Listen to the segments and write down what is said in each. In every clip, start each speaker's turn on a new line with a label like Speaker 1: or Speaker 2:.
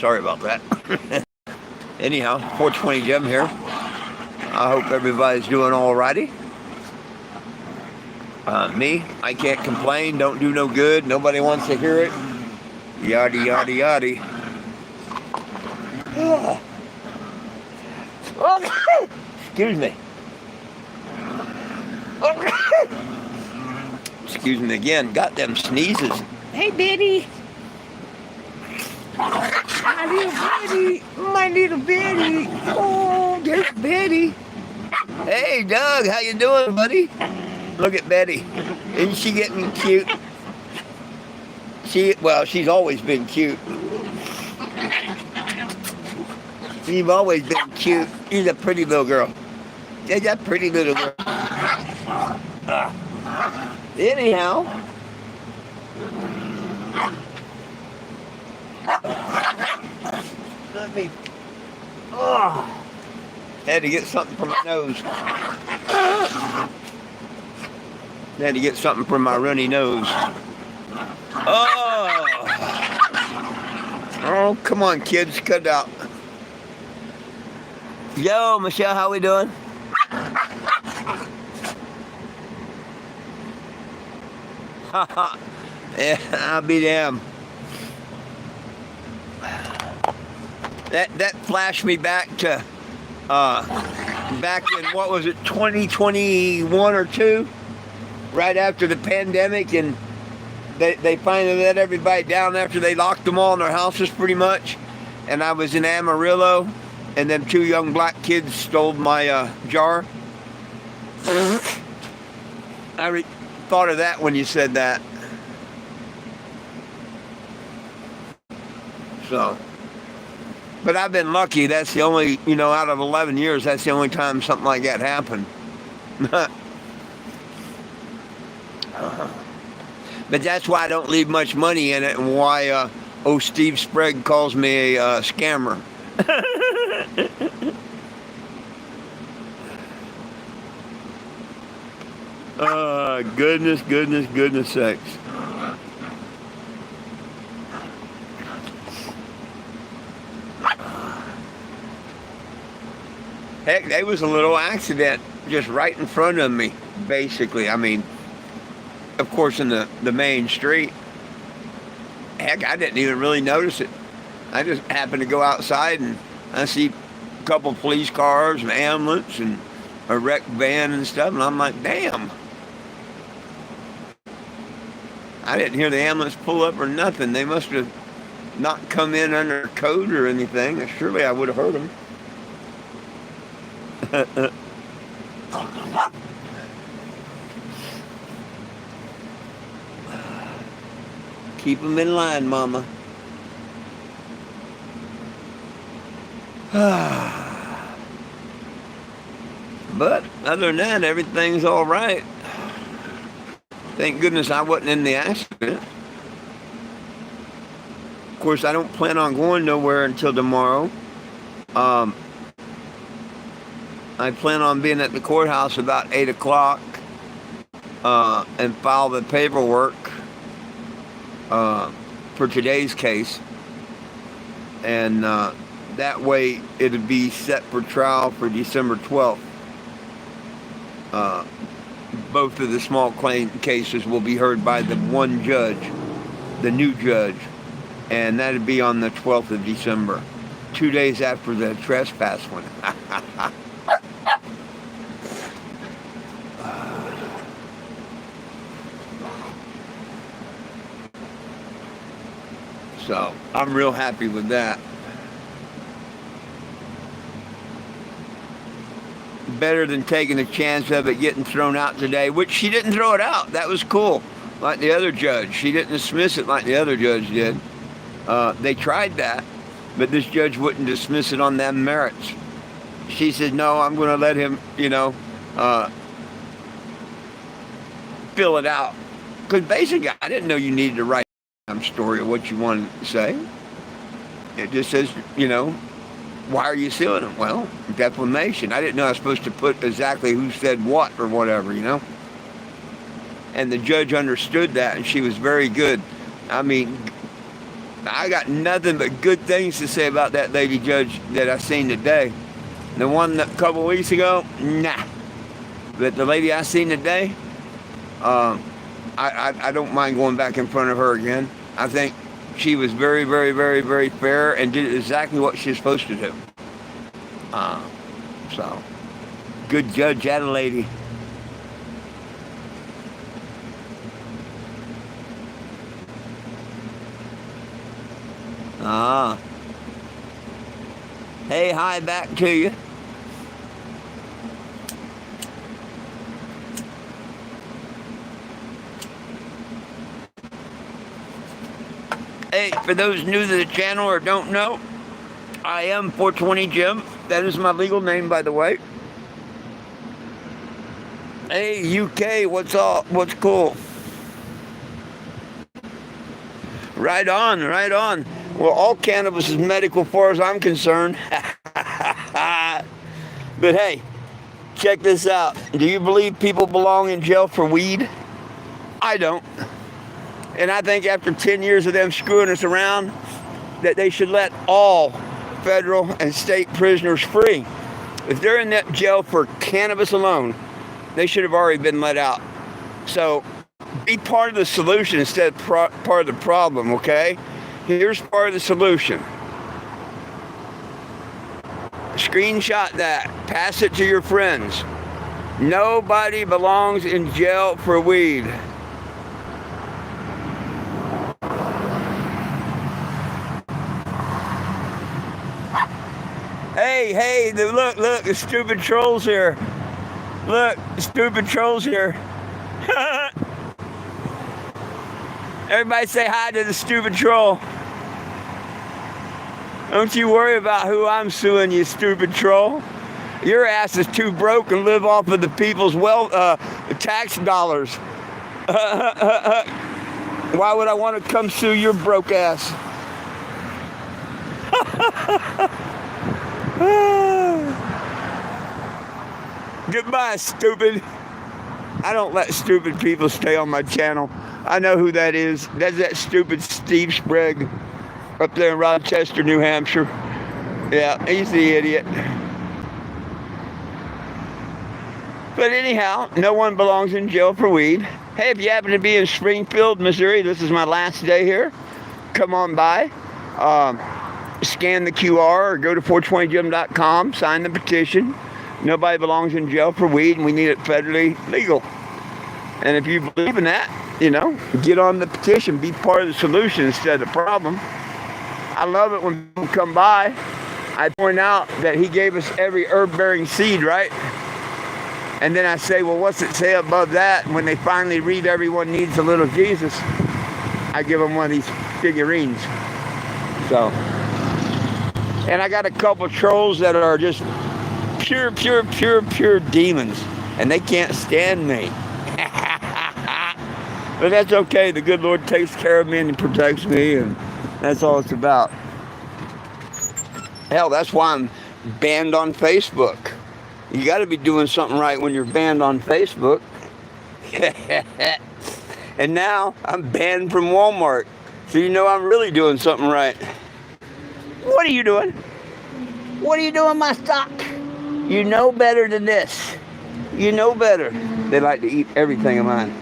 Speaker 1: Sorry about that. Anyhow, 420 Jim here. I hope everybody's doing alrighty. Me, I can't complain. Don't do no good. Nobody wants to hear it. Yada, yada, yada. Excuse me. Excuse me again. Got them sneezes. Hey, Betty. My little Betty. My little Betty. Oh, there's Betty. Hey, Doug. How you doing, buddy? Look at Betty. Isn't she getting cute? She's always been cute. You've always been cute. She's a pretty little girl. She's a pretty little girl. Anyhow. Let me... had to get something from my nose. Had to get something from my runny nose. Oh, come on, kids, cut it out. Yo, Michelle, how we doing? Yeah, I'll be damned. That flashed me back to back in, what was it, 2021 or 2, right after the pandemic, and they finally let everybody down after they locked them all in their houses pretty much. And I was in Amarillo, and them 2 young black kids stole my jar. I thought of that when you said that. So, but I've been lucky. That's the only, out of 11 years, that's the only time something like that happened. But that's why I don't leave much money in it, and why Steve Sprague calls me a scammer. Goodness sakes. Heck, there was a little accident just right in front of me, basically. I mean, of course, in the main street. Heck, I didn't even really notice it. I just happened to go outside, and I see a couple police cars, an ambulance, and a wrecked van and stuff, and I'm like, damn. I didn't hear the ambulance pull up or nothing. They must have not come in under code or anything. Surely I would have heard them. Keep them in line, Mama. But other than that, everything's all right. Thank goodness I wasn't in the accident. Of course, I don't plan on going nowhere until tomorrow. I plan on being at the courthouse about 8 o'clock and file the paperwork for today's case. And that way it'll be set for trial for December 12th. Both of the small claim cases will be heard by the one judge, the new judge, and that'll be on the 12th of December, 2 days after the trespass one. So I'm real happy with that. Better than taking a chance of it getting thrown out today, which she didn't throw it out. That was cool, like the other judge. She didn't dismiss it like the other judge did. They tried that, but this judge wouldn't dismiss it on them merits. She said, no, I'm going to let him, fill it out. Because basically, I didn't know you needed to write a story of what you wanted to say. It just says, why are you suing him? Well, defamation. I didn't know I was supposed to put exactly who said what or whatever, And the judge understood that, and she was very good. I mean, I got nothing but good things to say about that lady judge that I seen today. The one that a couple weeks ago, nah. But the lady I seen today, I don't mind going back in front of her again. I think she was very, very, very, very fair and did exactly what she's supposed to do. So, good judge, that lady. Ah. Hey, hi back to you. Hey, for those new to the channel or don't know, I am 420 Jim. That is my legal name, by the way. Hey, UK, what's up? What's cool? Right on, right on. Well, all cannabis is medical as far as I'm concerned. But hey, check this out. Do you believe people belong in jail for weed? I don't. And I think after 10 years of them screwing us around, that they should let all federal and state prisoners free. If they're in that jail for cannabis alone, they should have already been let out. So be part of the solution instead of part of the problem, okay? Here's part of the solution. Screenshot that. Pass it to your friends. Nobody belongs in jail for weed. Hey, look, the stupid trolls here. Look, stupid trolls here. Everybody say hi to the stupid troll. Don't you worry about who I'm suing, you stupid troll. Your ass is too broke and live off of the people's tax dollars. Why would I want to come sue your broke ass? Goodbye, stupid. I don't let stupid people stay on my channel. I know who that is. That's that stupid Steve Sprague up there in Rochester, New Hampshire. Yeah, he's the idiot. But anyhow, no one belongs in jail for weed. Hey, if you happen to be in Springfield, Missouri, this is my last day here. Come on by. Scan the QR or go to 420gym.com, sign the petition. Nobody belongs in jail for weed, and we need it federally legal. And if you believe in that, get on the petition. Be part of the solution instead of the problem. I love it when people come by. I point out that he gave us every herb-bearing seed, right? And then I say, well, what's it say above that? And when they finally read Everyone Needs a Little Jesus, I give them one of these figurines. So, and I got a couple trolls that are just pure demons, and they can't stand me. But that's okay. The good Lord takes care of me and protects me, and that's all it's about. Hell, that's why I'm banned on Facebook. You got to be doing something right when you're banned on Facebook. And now I'm banned from Walmart. So you know I'm really doing something right. What are you doing? What are you doing, my stock? You know better than this. You know better. They like to eat everything of mine.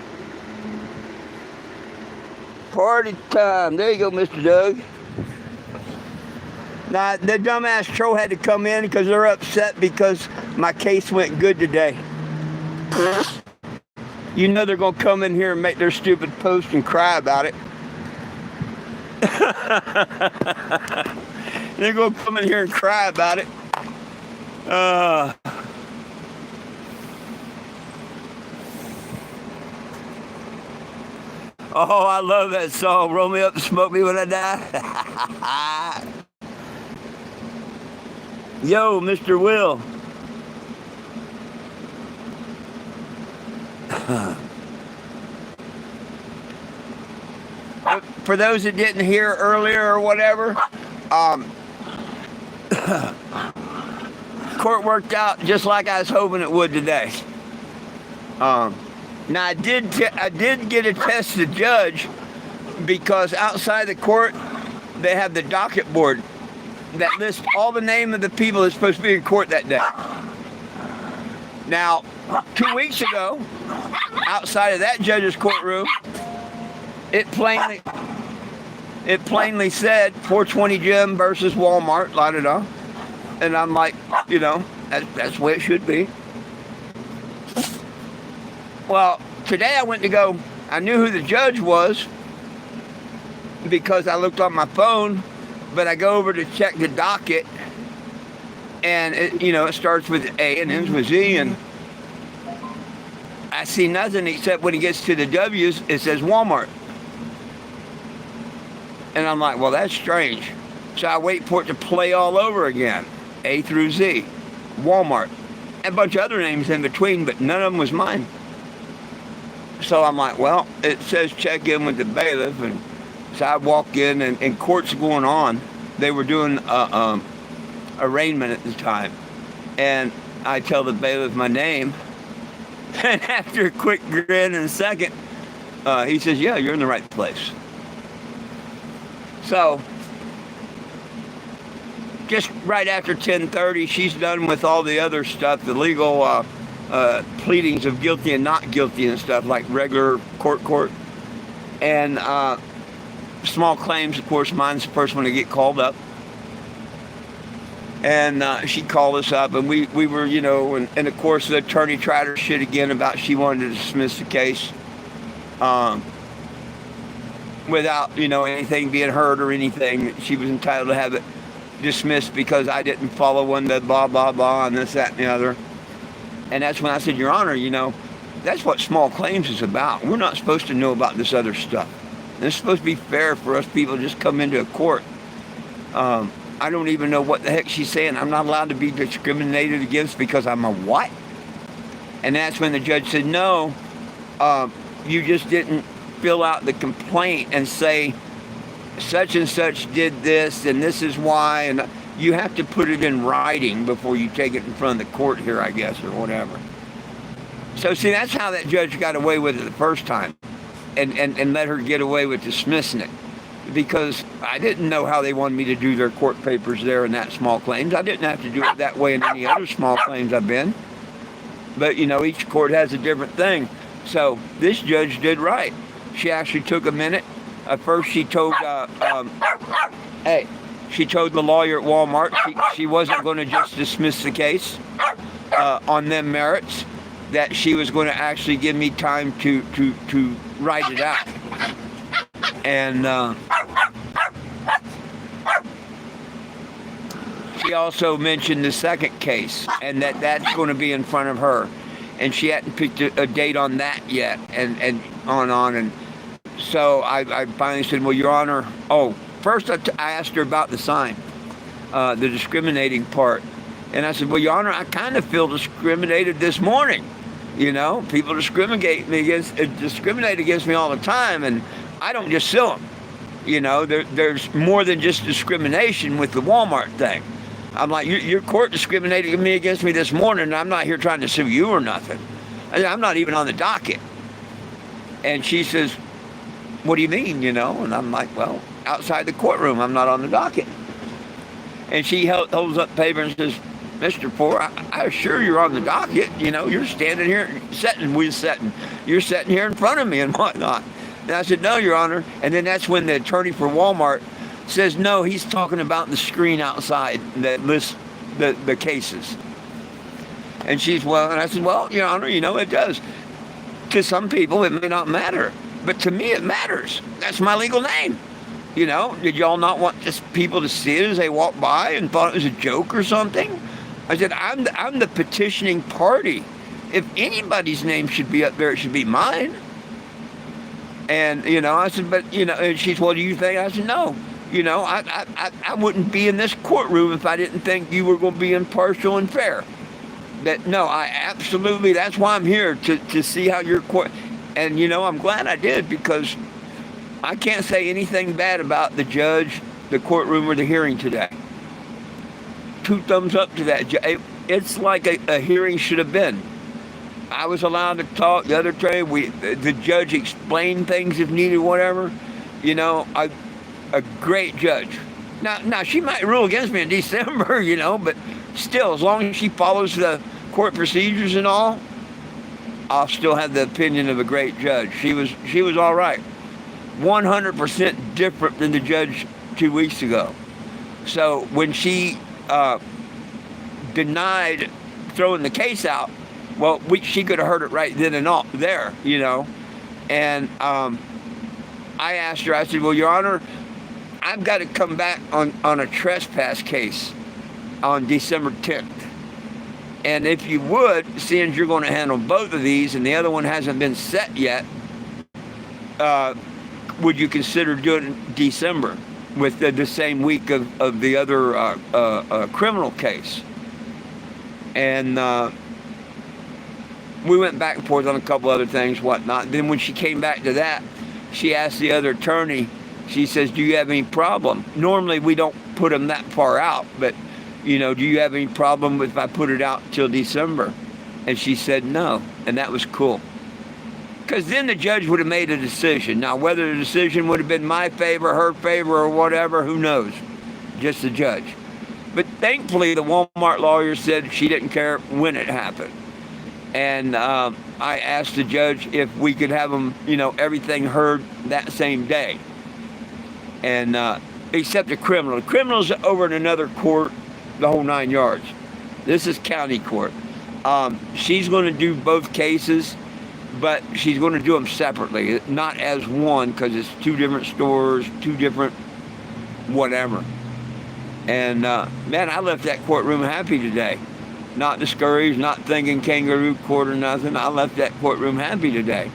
Speaker 1: Party time. There you go, Mr. Doug. Now, the dumbass troll had to come in because they're upset because my case went good today. You know they're going to come in here and make their stupid post and cry about it. They're going to come in here and cry about it. Oh, I love that song. Roll me up and smoke me when I die. Yo, Mr. Will. For those that didn't hear earlier or whatever, court worked out just like I was hoping it would today. Now I did get to test the judge because outside the court they have the docket board that lists all the name of the people that's supposed to be in court that day. Now, 2 weeks ago, outside of that judge's courtroom, it plainly said 420 Jim versus Walmart, la da da. And I'm like, that's the way it should be. Well, today I went to go, I knew who the judge was because I looked on my phone, but I go over to check the docket, and it starts with A and ends with Z, and I see nothing except when he gets to the W's, it says Walmart. And I'm like, well, that's strange. So I wait for it to play all over again. A through Z, Walmart, and a bunch of other names in between, but none of them was mine. So I'm like, well, it says check in with the bailiff, and so I walk in, and court's going on. They were doing arraignment at the time, and I tell the bailiff my name, and after a quick grin and a second, he says, yeah, you're in the right place. So just right after 10:30, she's done with all the other stuff, the legal pleadings of guilty and not guilty and stuff, like regular court. And small claims, of course, mine's the first one to get called up. And she called us up, and we were, and of course the attorney tried her shit again about she wanted to dismiss the case without, anything being heard or anything. She was entitled to have it dismissed because I didn't follow one that blah, blah, blah, and this, that, and the other. And that's when I said, Your Honor, that's what small claims is about. We're not supposed to know about this other stuff. And it's supposed to be fair for us people to just come into a court. I don't even know what the heck she's saying. I'm not allowed to be discriminated against because I'm a what? And that's when the judge said, no, you just didn't fill out the complaint and say such and such did this and this is why, and you have to put it in writing before you take it in front of the court here, I guess, or whatever. So see, that's how that judge got away with it the first time, and let her get away with dismissing it, because I didn't know how they wanted me to do their court papers there in that small claims. I didn't have to do it that way in any other small claims I've been. But, each court has a different thing. So this judge did right. She actually took a minute. At first she told, she told the lawyer at Walmart she wasn't going to just dismiss the case on them merits, that she was going to actually give me time to write it out. And she also mentioned the second case, and that's going to be in front of her. And she hadn't picked a date on that yet, and on. And so I finally said, well, Your Honor, first I asked her about the sign, the discriminating part. And I said, well, Your Honor, I kind of feel discriminated this morning. People discriminate against me all the time, and I don't just sue them. There's more than just discrimination with the Walmart thing. I'm like, your court discriminated against me this morning, and I'm not here trying to sue you or nothing. I'm not even on the docket. And she says, what do you mean, And I'm like, well, outside the courtroom, I'm not on the docket. And she holds up paper and says, Mr. Poor, I assure you're on the docket. You're standing here, you're sitting here in front of me and whatnot. And I said, no, Your Honor. And then that's when the attorney for Walmart says, no, he's talking about the screen outside that lists the cases. And and I said, well, Your Honor, it does. To some people, it may not matter. But to me, it matters. That's my legal name. Did y'all not want just people to see it as they walk by and thought it was a joke or something? I said, I'm the petitioning party. If anybody's name should be up there, it should be mine. And, I said, but, and she said, well, do you think? I said, no. I wouldn't be in this courtroom if I didn't think you were going to be impartial and fair. I absolutely, that's why I'm here, to see how your court, and, I'm glad I did, because I can't say anything bad about the judge, the courtroom, or the hearing today. 2 thumbs up to that. It's like a hearing should have been. I was allowed to talk. The other day, the judge explained things if needed, whatever. a great judge. Now she might rule against me in December, but still, as long as she follows the court procedures and all, I'll still have the opinion of a great judge. She was all right. 100% different than the judge 2 weeks ago. So when she denied throwing the case out, well, she could have heard it right then and all there, And I asked her, I said, well, Your Honor, I've got to come back on a trespass case on December 10th. And if you would, seeing you're going to handle both of these and the other one hasn't been set yet, would you consider doing December with the same week of the other criminal case? And we went back and forth on a couple other things, whatnot. Then when she came back to that, she asked the other attorney, she says, do you have any problem? Normally we don't put them that far out, but, do you have any problem if I put it out till December? And she said no, and that was cool. Because then the judge would have made a decision. Now, whether the decision would have been my favor, her favor, or whatever, who knows? Just the judge. But thankfully, the Walmart lawyer said she didn't care when it happened. And I asked the judge if we could have them, everything heard that same day. And except the criminal. The criminal's over in another court, the whole 9 yards. This is county court. She's going to do both cases, but she's going to do them separately, not as one, because it's two different stores, two different whatever. And man, I left that courtroom happy today. Not discouraged, not thinking kangaroo court or nothing. I left that courtroom happy today.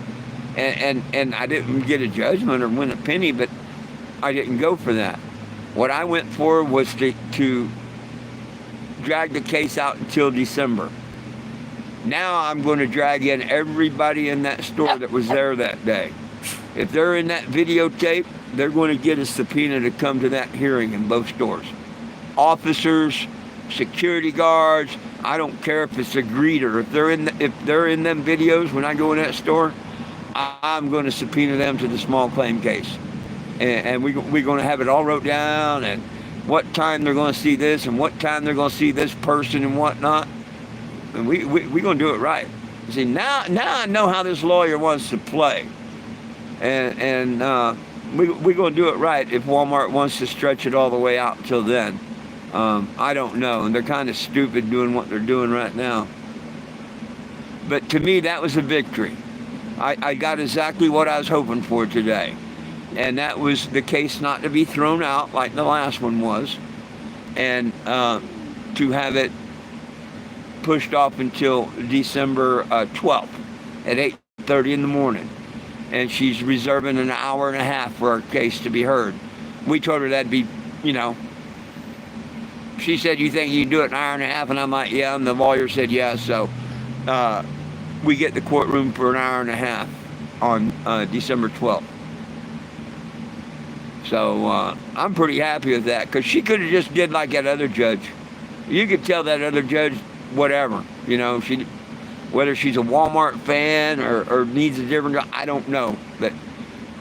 Speaker 1: And I didn't get a judgment or win a penny, but I didn't go for that. What I went for was to drag the case out until December. Now I'm going to drag in everybody in that store that was there that day. If they're in that videotape, they're going to get a subpoena to come to that hearing in both stores. Officers, security guards, I don't care if it's a greeter. If they're in them videos when I go in that store, I'm going to subpoena them to the small claim case. And we're going to have it all wrote down, and what time they're going to see this and what time they're going to see this person and whatnot. And we're going to do it right. See, now I know how this lawyer wants to play. And we're going to do it right if Walmart wants to stretch it all the way out till then. I don't know. And they're kind of stupid doing what they're doing right now. But to me, that was a victory. I got exactly what I was hoping for today. And that was the case not to be thrown out like the last one was. And to have it pushed off until December 12th at 8:30 in the morning. And she's reserving an hour and a half for our case to be heard. We told her that'd be, she said, you think you can do it in an hour and a half? And I'm like, yeah. And the lawyer said, yeah. So we get the courtroom for an hour and a half on December 12th. So I'm pretty happy with that, because she could have just did like that other judge. You could tell that other judge whatever, whether she's a Walmart fan or needs a different job, I don't know. But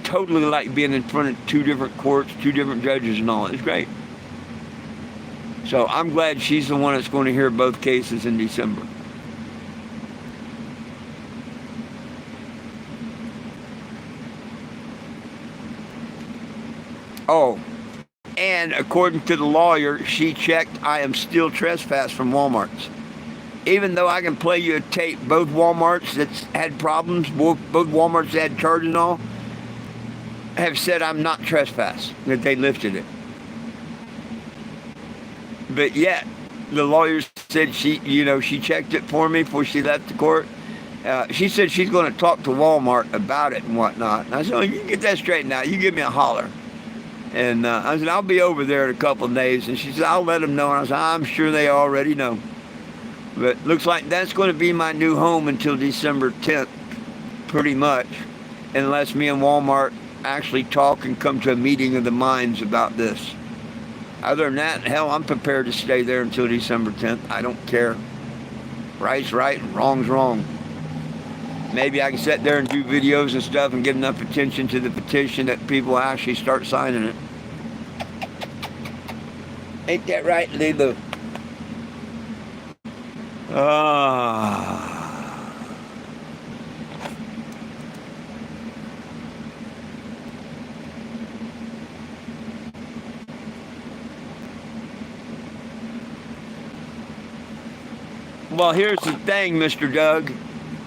Speaker 1: totally like being in front of two different courts, two different judges and all. It's great. So I'm glad she's the one that's going to hear both cases in December. Oh, and according to the lawyer, she checked, I am still trespassed from Walmart's. Even though I can play you a tape, both Walmarts that's had problems, both Walmarts that had charges and all, have said I'm not trespassed, that they lifted it. But yet, the lawyer said she checked it for me before she left the court. She said she's going to talk to Walmart about it and whatnot. And I said, you can get that straightened out. You give me a holler. And I said, I'll be over there in a couple of days. And she said, I'll let them know. And I said, I'm sure they already know. But looks like that's going to be my new home until December 10th, pretty much. Unless me and Walmart actually talk and come to a meeting of the minds about this. Other than that, hell, I'm prepared to stay there until December 10th. I don't care. Right's right and wrong's wrong. Maybe I can sit there and do videos and stuff and get enough attention to the petition that people actually start signing it. Ain't that right, Lulu? Ah. Well, here's the thing, Mr. Doug.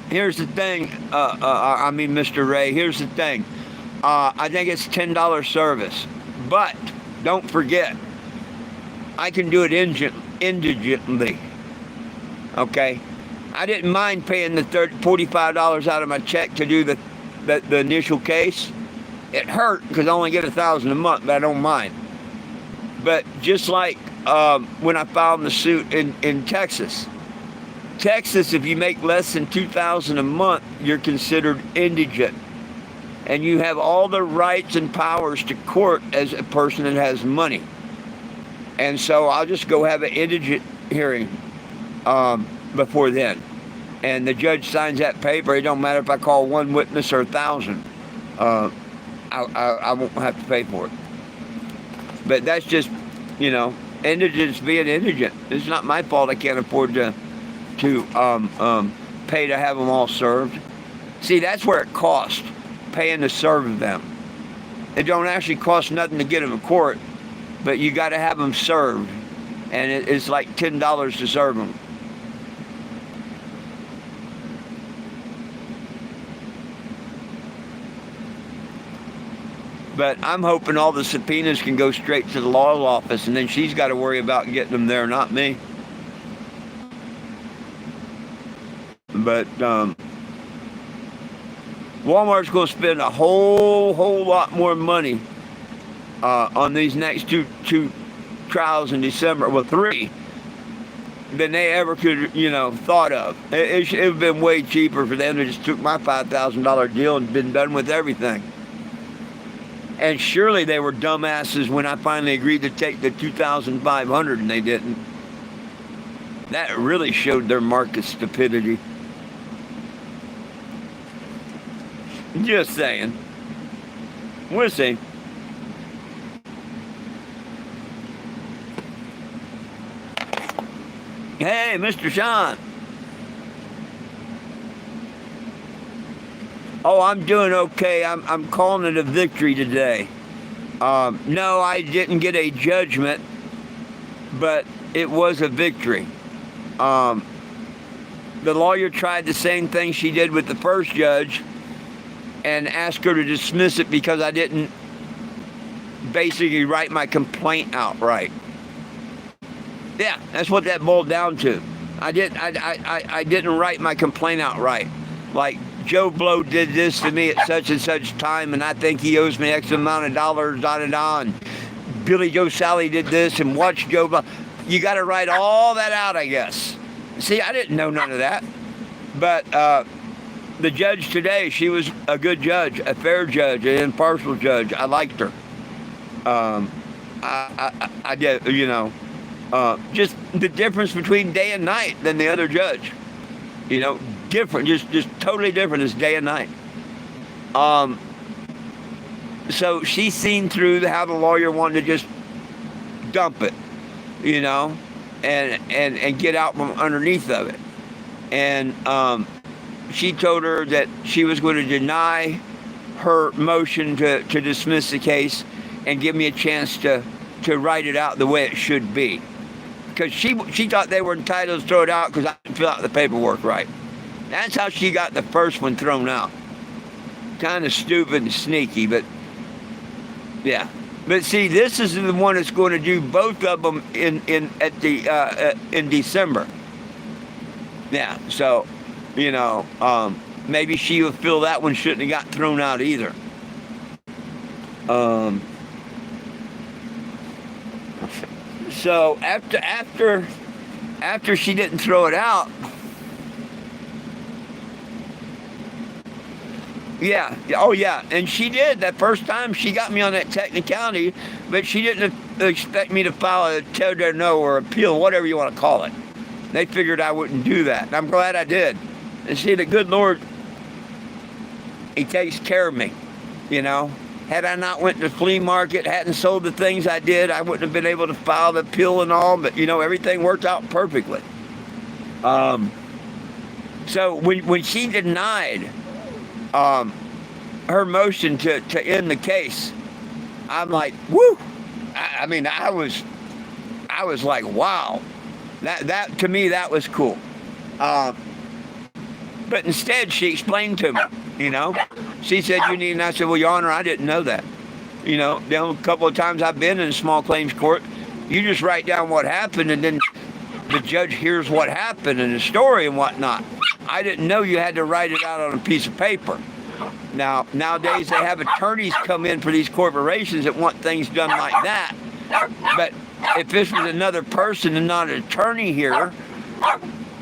Speaker 1: Here's the thing. I mean, Mr. Ray. Here's the thing. I think it's $10 service, but don't forget, I can do it indigently. Okay, I didn't mind paying the $45 out of my check to do the initial case. It hurt because I only get $1,000 a month, but I don't mind. But just like when I filed the suit in Texas. Texas, if you make less than $2,000 a month, you're considered indigent. And you have all the rights and powers to court as a person that has money. And so I'll just go have an indigent hearing before then. And the judge signs that paper. It don't matter if I call one witness or 1,000. I won't have to pay for it. But that's just, indigents being indigent. It's not my fault I can't afford to pay to have them all served. See, that's where it costs, paying to serve them. It don't actually cost nothing to get them in court, but you got to have them served, and it's like $10 to serve them. But I'm hoping all the subpoenas can go straight to the law office, and then she's got to worry about getting them there, not me. But Walmart's going to spend a whole lot more money on these next two trials in December. Well, 3 than they ever could, thought of. It would have been way cheaper for them to just took my $5,000 deal and been done with everything. And surely they were dumbasses when I finally agreed to take the $2,500 and they didn't. That really showed their market stupidity. Just saying. We'll see. Hey, Mr. Sean. Oh, I'm doing okay. I'm calling it a victory today. No, I didn't get a judgment, but it was a victory. The lawyer tried the same thing she did with the first judge and asked her to dismiss it because I didn't basically write my complaint out right. Yeah, that's what that boiled down to. I didn't write my complaint out right. Like, Joe Blow did this to me at such and such time, and I think he owes me X amount of dollars, and Billy Joe Sally did this, and watch Joe Blow. You got to write all that out, I guess. See, I didn't know none of that. But the judge today, she was a good judge, a fair judge, an impartial judge. I liked her. I did, just the difference between day and night than the other judge. Different, just totally different as day and night. So she's seen through how the lawyer wanted to just dump it, and get out from underneath of it. And she told her that she was going to deny her motion to dismiss the case and give me a chance to write it out the way it should be. Because she thought they were entitled to throw it out because I didn't fill out the paperwork right. That's how she got the first one thrown out. Kind of stupid and sneaky, but yeah. But see, this is the one that's going to do both of them in December. Yeah, so maybe she will feel that one shouldn't have got thrown out either. So after she didn't throw it out. Yeah. Oh, yeah. And she did. That first time, she got me on that technicality, but she didn't expect me to file a tell no or appeal, whatever you want to call it. They figured I wouldn't do that. And I'm glad I did. And see, the good Lord, He takes care of me, Had I not went to the flea market, hadn't sold the things I did, I wouldn't have been able to file the appeal and all. But everything worked out perfectly. So when she denied her motion to end the case, I'm like, woo! I was like, wow, that to me that was cool. But instead, she explained to me. She said, you need, and I said, well, Your Honor, I didn't know that. A couple of times I've been in a small claims court, you just write down what happened, and then the judge hears what happened and the story and whatnot. I didn't know you had to write it out on a piece of paper. Now, nowadays, they have attorneys come in for these corporations that want things done like that. But if this was another person and not an attorney here,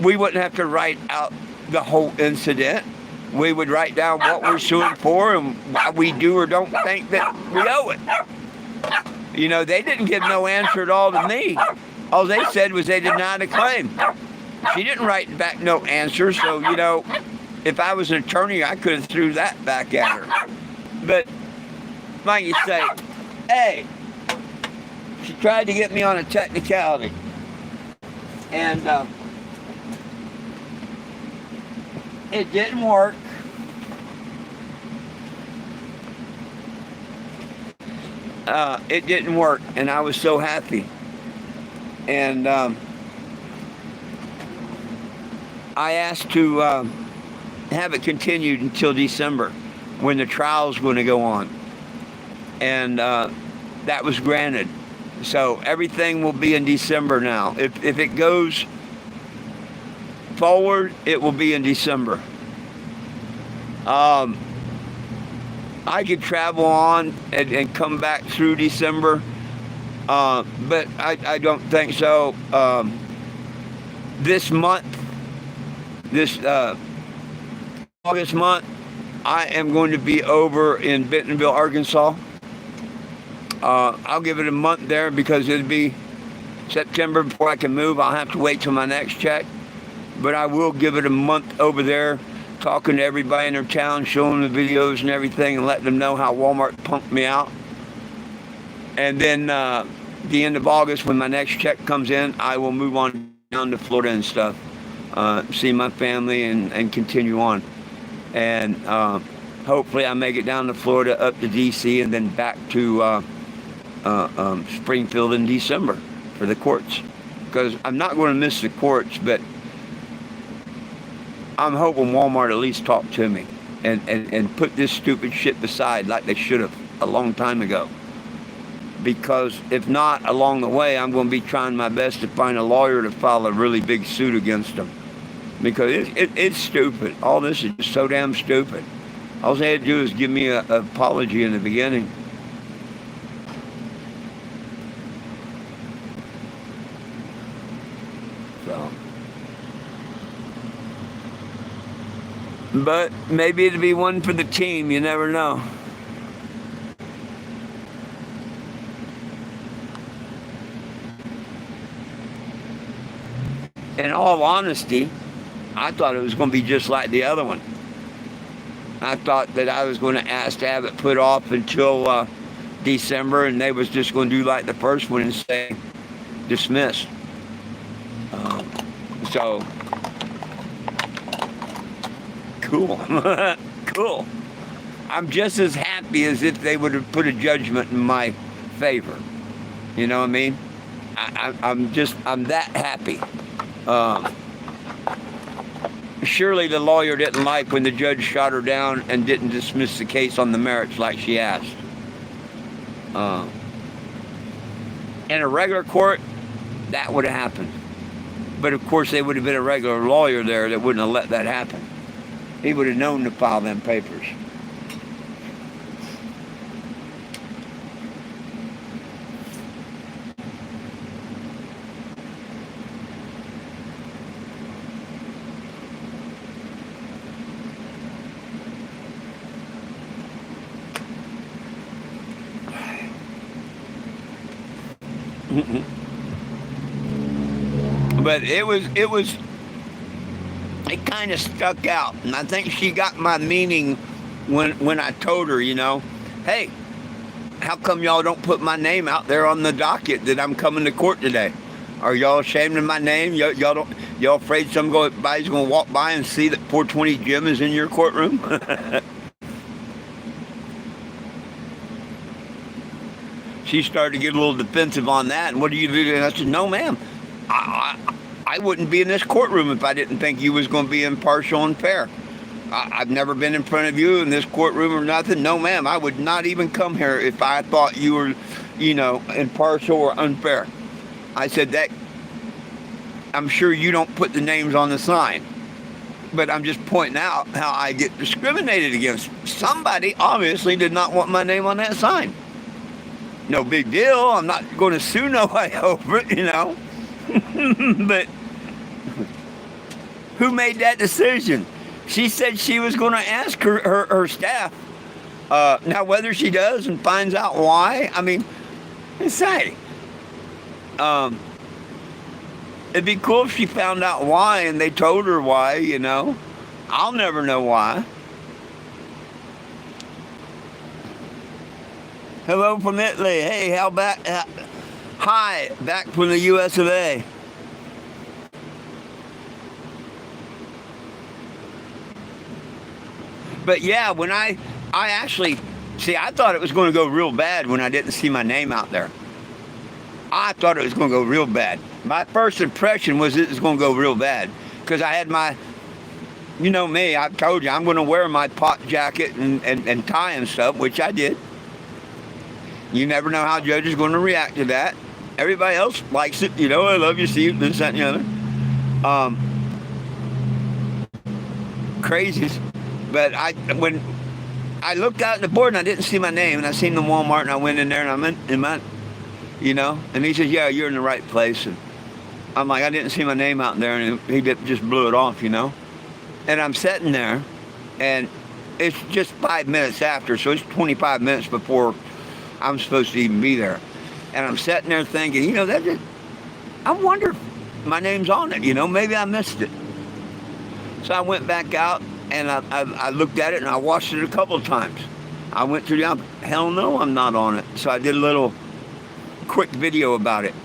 Speaker 1: we wouldn't have to write out the whole incident. We would write down what we're suing for and why we do or don't think that we owe it. They didn't give no answer at all to me. All they said was they denied a claim. She didn't write back no answer, so, if I was an attorney, I could have threw that back at her. But, like you say, hey, she tried to get me on a technicality. And it didn't work. It didn't work, and I was so happy. And I asked to have it continued until December, when the trial's going to go on. And that was granted. So everything will be in December now. If it goes forward, it will be in December. I could travel on and come back through December, but I don't think so. This month, this August month, I am going to be over in Bentonville, Arkansas. I'll give it a month there because it'll be September before I can move. I'll have to wait till my next check. But I will give it a month over there, talking to everybody in their town, showing them the videos and everything, and letting them know how Walmart pumped me out. And then the end of August, when my next check comes in, I will move on down to Florida and stuff, see my family and continue on. And hopefully I make it down to Florida, up to D.C., and then back to Springfield in December for the courts. Because I'm not going to miss the courts, but I'm hoping Walmart at least talk to me and put this stupid shit beside like they should have a long time ago. Because if not, along the way, I'm going to be trying my best to find a lawyer to file a really big suit against them. Because it's stupid. All this is just so damn stupid. All they had to do is give me an apology in the beginning. So. But maybe it'll be one for the team. You never know. In all honesty, I thought it was going to be just like the other one. I thought that I was going to ask to have it put off until December, and they was just going to do like the first one and say dismissed. So, cool. Cool. I'm just as happy as if they would have put a judgment in my favor. You know what I mean? I'm that happy. Surely the lawyer didn't like when the judge shot her down and didn't dismiss the case on the merits like she asked. In a regular court, that would have happened. But of course, there would have been a regular lawyer there that wouldn't have let that happen. He would have known to file them papers. But it kind of stuck out, and I think she got my meaning when I told her, hey, how come y'all don't put my name out there on the docket that I'm coming to court today? Are y'all ashamed of my name? Y'all afraid somebody's going to walk by and see that 420 Jim is in your courtroom? She started to get a little defensive on that. And what do you do? And I said, no, ma'am. I wouldn't be in this courtroom if I didn't think you was going to be impartial and fair. I've never been in front of you in this courtroom or nothing. No, ma'am. I would not even come here if I thought you were, impartial or unfair. I said that. I'm sure you don't put the names on the sign, but I'm just pointing out how I get discriminated against. Somebody obviously did not want my name on that sign. No big deal. I'm not going to sue nobody over it, But who made that decision? She said she was going to ask her staff. Now, whether she does and finds out why, say, it'd be cool if she found out why and they told her why, I'll never know why. Hello from Italy. Hey, hi, back from the US of A. But yeah, when I actually, I thought it was going to go real bad when I didn't see my name out there. I thought it was going to go real bad. My first impression was it was going to go real bad because I had my, me, I told you I'm going to wear my pot jacket and tie and stuff, which I did. You never know how judges are going to react to that. Everybody else likes it, I love you, see you, this, that, and the other. Crazies. But when I looked out at the board and I didn't see my name, and I seen the Walmart, and I went in there and I'm in my, and he says, yeah, you're in the right place. And I'm like, I didn't see my name out there, and he just blew it off, And I'm sitting there, and it's just 5 minutes after, so it's 25 minutes before I'm supposed to even be there. And I'm sitting there thinking, I wonder if my name's on it, maybe I missed it. So I went back out, and I looked at it, and I watched it a couple of times. I went through the, hell no, I'm not on it. So I did a little quick video about it.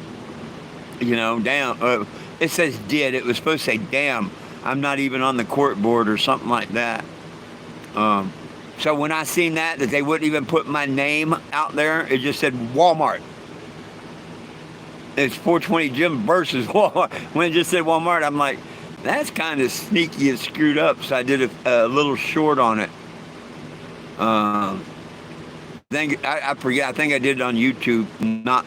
Speaker 1: Damn, it says did. It was supposed to say, damn, I'm not even on the court board or something like that. So when I seen that they wouldn't even put my name out there, it just said Walmart. It's 420 Jim versus Walmart. When it just said Walmart, I'm like, that's kind of sneaky and screwed up. So I did a little short on it. I forget. I think I did it on YouTube, not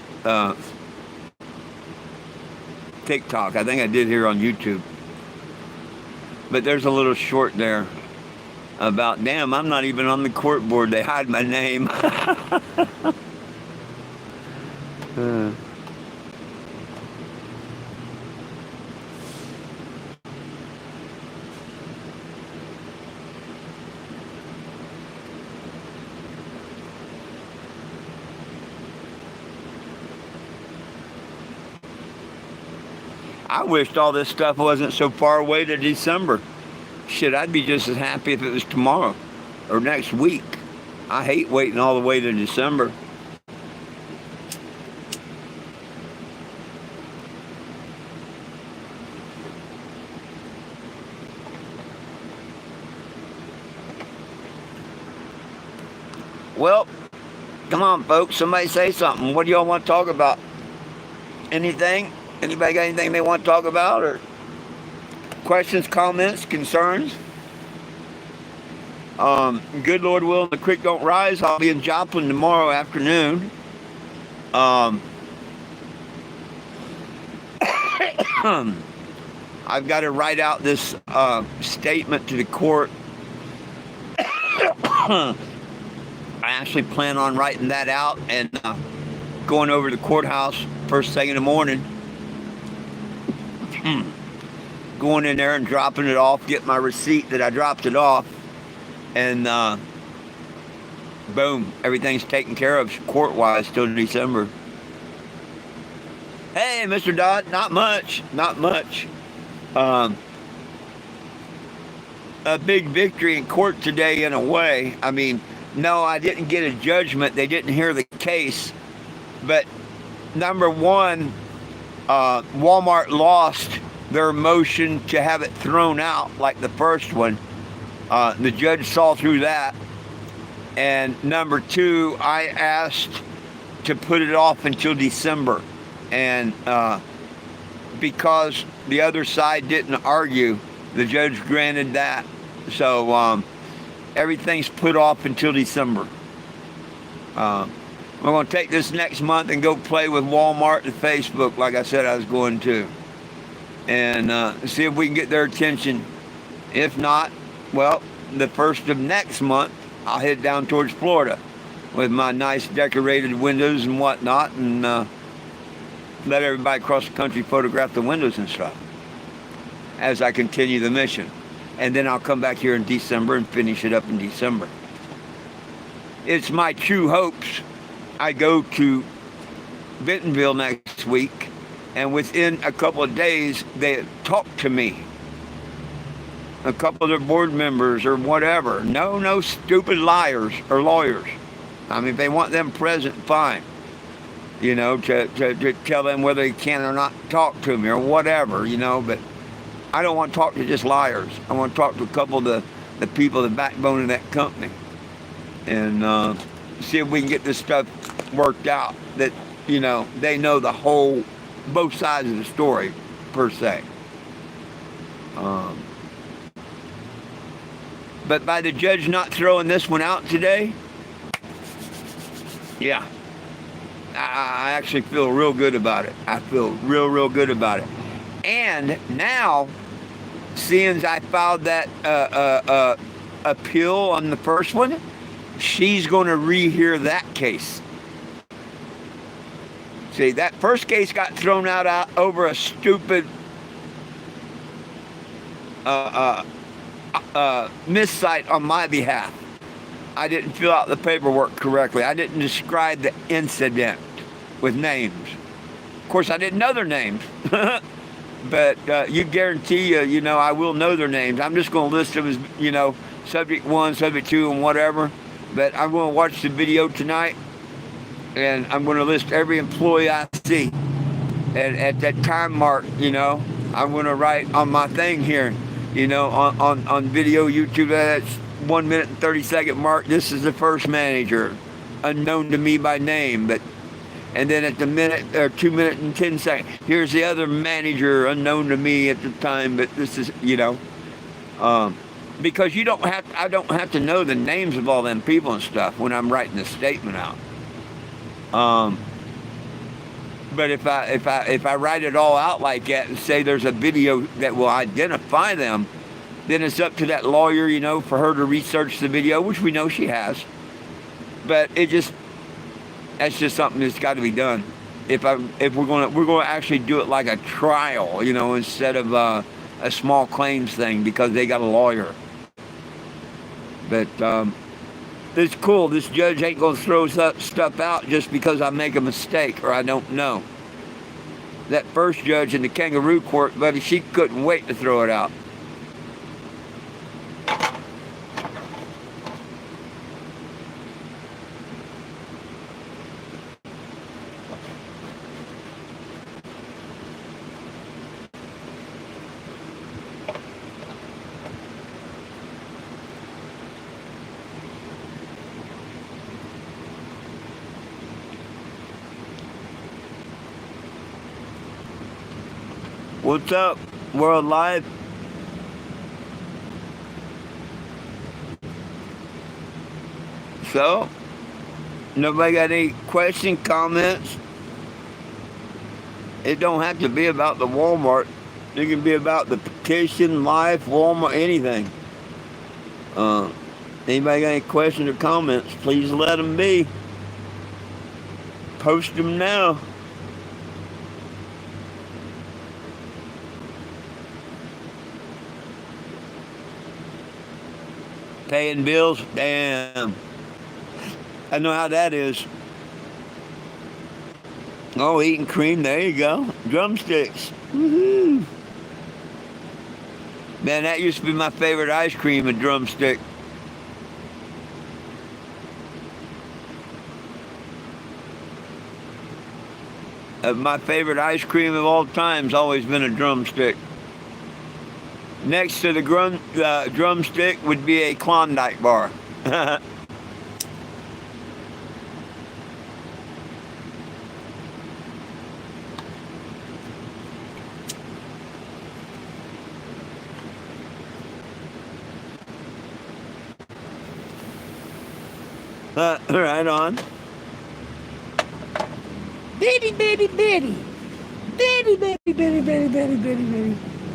Speaker 1: TikTok. I think I did here on YouTube. But there's a little short there about, damn, I'm not even on the court board. They hide my name. I wished all this stuff wasn't so far away to December. Shit, I'd be just as happy if it was tomorrow or next week. I hate waiting all the way to December. Well, come on, folks. Somebody say something. What do y'all want to talk about? Anything? Anybody got anything they want to talk about, or questions, comments, concerns? Good Lord willing, the creek don't rise. I'll be in Joplin tomorrow afternoon. I've got to write out this statement to the court. I actually plan on writing that out and going over to the courthouse first thing in the morning. Going in there and dropping it off, get my receipt that I dropped it off, and boom, everything's taken care of court-wise till December. Hey, Mr. Dodd, not much. A big victory in court today in a way. No, I didn't get a judgment. They didn't hear the case. But number one, Walmart lost their motion to have it thrown out like the first one. The judge saw through that. And number two, I asked to put it off until December. And because the other side didn't argue, the judge granted that. So everything's put off until December. We're going to take this next month and go play with Walmart and Facebook like I said I was going to. And see if we can get their attention. If not, well, the first of next month, I'll head down towards Florida with my nice decorated windows and whatnot, and let everybody across the country photograph the windows and stuff as I continue the mission. And then I'll come back here in December and finish it up in December. It's my true hopes I go to Bentonville next week, and within a couple of days, they talk to me. A couple of their board members or whatever. No stupid liars or lawyers. I mean, if they want them present, fine. You know, to tell them whether they can or not talk to me or whatever, you know. But I don't want to talk to just liars. I want to talk to a couple of the people, the backbone of that company. And see if we can get this stuff worked out. That, you know, they know the whole, both sides of the story, per se. But by the judge not throwing this one out today, yeah, I actually feel real good about it. I feel real good about it. And now, seeing as I filed that appeal on the first one, she's going to rehear that case. See, that first case got thrown out over a stupid miscite on my behalf. I didn't fill out the paperwork correctly. I didn't describe the incident with names. Of course, I didn't know their names. But you guarantee, you know, I will know their names. I'm just going to list them as, you know, subject 1, subject 2, and whatever. But I'm going to watch the video tonight, and I'm going to list every employee I see. And at that time mark, you know, I'm going to write on my thing here, you know, on video, YouTube, that's 1 minute and 30-second mark. This is the first manager, unknown to me by name, but, and then at the minute or 2 minute and 10 seconds, here's the other manager, unknown to me at the time, but this is, you know, because I don't have to know the names of all them people and stuff when I'm writing the statement out. But if I write it all out like that and say there's a video that will identify them, then it's up to that lawyer, you know, for her to research the video, which we know she has. But that's just something that's got to be done. If we're going to actually do it like a trial, you know, instead of a small claims thing, because they got a lawyer. But it's cool. This judge ain't going to throw stuff out just because I make a mistake or I don't know. That first judge in the kangaroo court, buddy, she couldn't wait to throw it out. What's up, World Live? So, nobody got any questions, comments? It don't have to be about the Walmart. It can be about the petition, life, Walmart, anything. Anybody got any questions or comments? Please let them be. Post them now. Paying bills? Damn. I know how that is. Oh, eating cream. There you go. Drumsticks. Woohoo. Man, that used to be my favorite ice cream, a drumstick. My favorite ice cream of all time's always been a drumstick. Next to the drumstick would be a Klondike bar. Right on.
Speaker 2: Betty, Betty, Betty. Betty, Betty, Betty, Betty, Betty, Betty, Betty.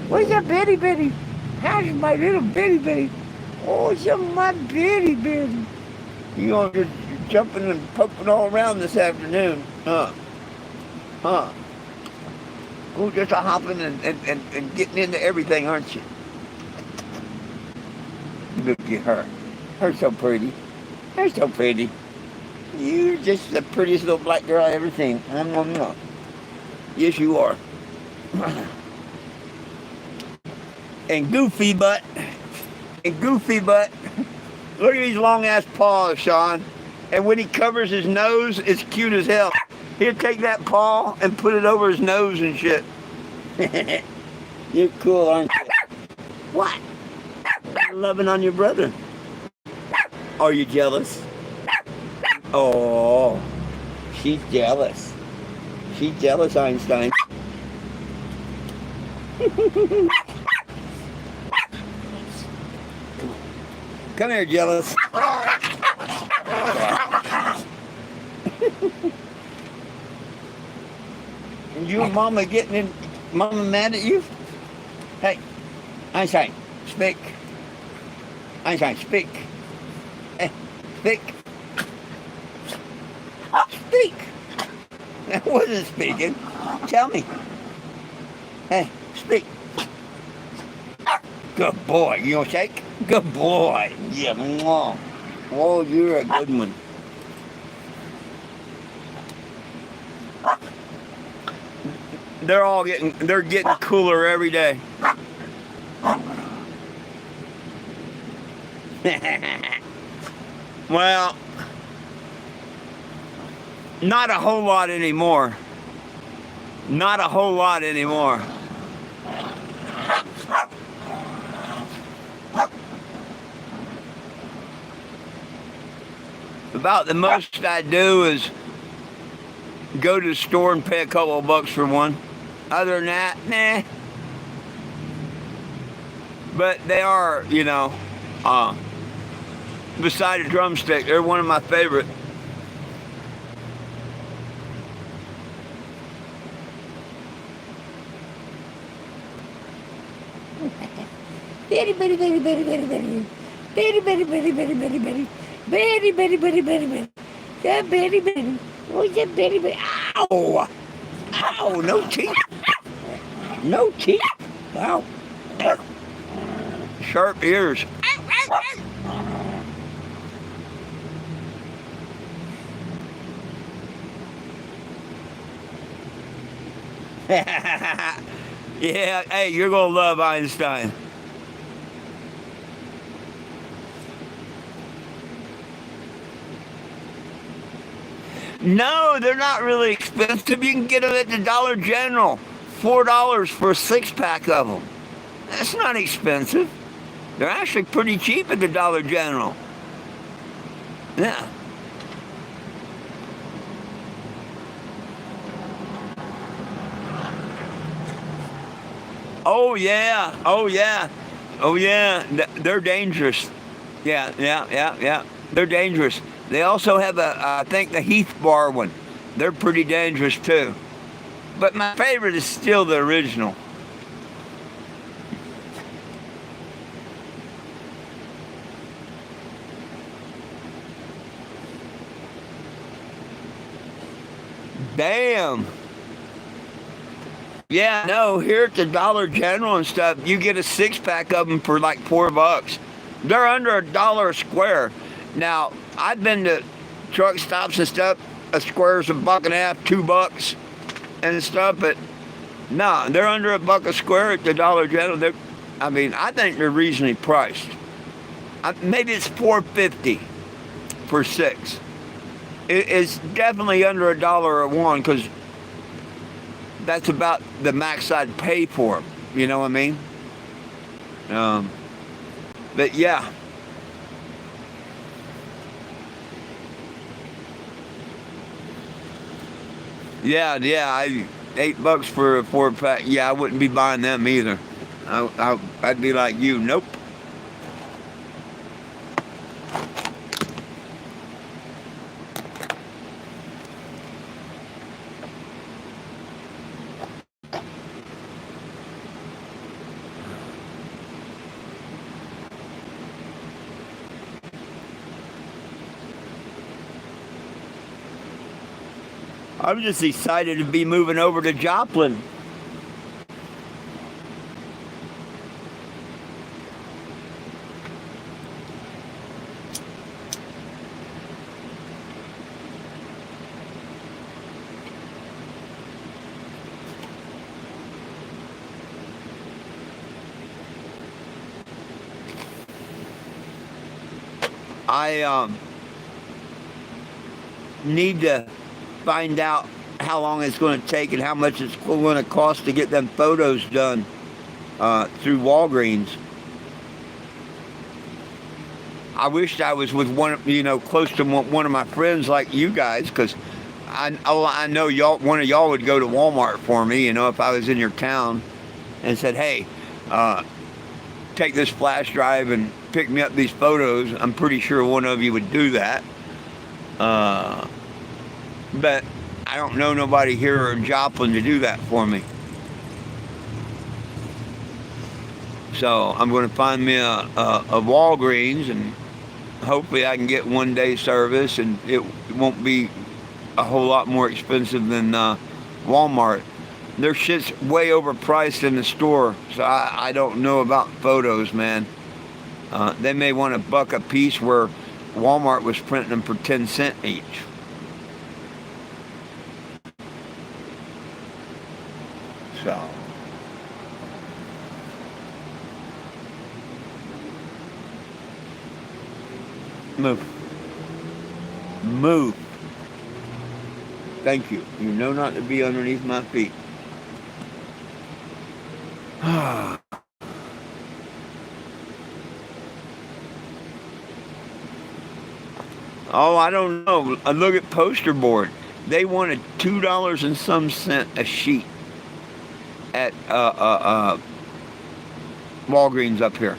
Speaker 2: Where's that Betty, Betty? How's my little Betty, Betty? Oh, it's my Betty, Betty.
Speaker 1: You know, you're jumping and poking all around this afternoon, huh? Huh? Oh, just a hopping and getting into everything, aren't you? Look at her. Her so pretty. Her so pretty. You're just the prettiest little black girl I ever seen. Yes, you are. And goofy butt. And goofy butt. Look at these long ass paws, Sean. And when he covers his nose, it's cute as hell. He'll take that paw and put it over his nose and shit. You're cool, aren't you?
Speaker 2: What?
Speaker 1: Loving on your brother. Are you jealous? Oh, she's jealous. She's jealous, Einstein. Come here, jealous. And you and Mama getting in, Mama mad at you? Hey, Einstein, speak. Einstein, speak. Hey, speak. Speak. I wasn't speaking. Tell me. Hey, speak. Good boy. You gonna shake? Good boy. Yeah. Oh, you're a good one. They're getting cooler every day. Well, not a whole lot anymore. Not a whole lot anymore. About the most I do is go to the store and pay a couple of bucks for one. Other than that, nah. But they are, you know, beside a drumstick, they're one of my favorite.
Speaker 2: Betty, Betty, Betty, Betty, Betty, Betty. Betty, Betty, Betty, Betty, Betty, Betty. Betty, Betty, Betty, Betty, Betty. That Betty, Betty. What's that Betty, Betty?
Speaker 1: Ow! Ow! No teeth! No teeth! Wow! Sharp ears. Yeah, hey, you're gonna love Einstein. No, they're not really expensive. You can get them at the Dollar General. $4 for a 6-pack of them. That's not expensive. They're actually pretty cheap at the Dollar General. Yeah. Oh yeah. Oh yeah. Oh yeah. They're dangerous. Yeah. They're dangerous. They also have I think the Heath Bar one. They're pretty dangerous too. But my favorite is still the original. Damn. Yeah, no, here at the Dollar General and stuff, you get a 6-pack of them for like $4. They're under $1 a square. Now, I've been to truck stops and stuff, a square's $1.50, $2 and stuff, but no, they're under $1 a square at the Dollar General. I think they're reasonably priced. Maybe it's $4.50 for 6. It's definitely under $1 a one, because that's about the max I'd pay for them. You know what I mean? But yeah. Yeah, $8 for a 4-pack. Yeah, I wouldn't be buying them either. I'd be like you. Nope. I'm just excited to be moving over to Joplin. I need to find out how long it's going to take and how much it's going to cost to get them photos done through Walgreens. I wished I was with close to one of my friends like you guys, because I know one of y'all would go to Walmart for me, if I was in your town and said, hey, take this flash drive and pick me up these photos. I'm pretty sure one of you would do that. But I don't know nobody here in Joplin to do that for me. So I'm going to find me a Walgreens, and hopefully I can get 1-day service, and it won't be a whole lot more expensive than Walmart. Their shit's way overpriced in the store, so I don't know about photos, man. They may want $1 a piece where Walmart was printing them for 10 cents each. So move. Thank you. You know not to be underneath my feet. Oh, I don't know. I look at poster board. They wanted $2 and some cent a sheet at Walgreens up here,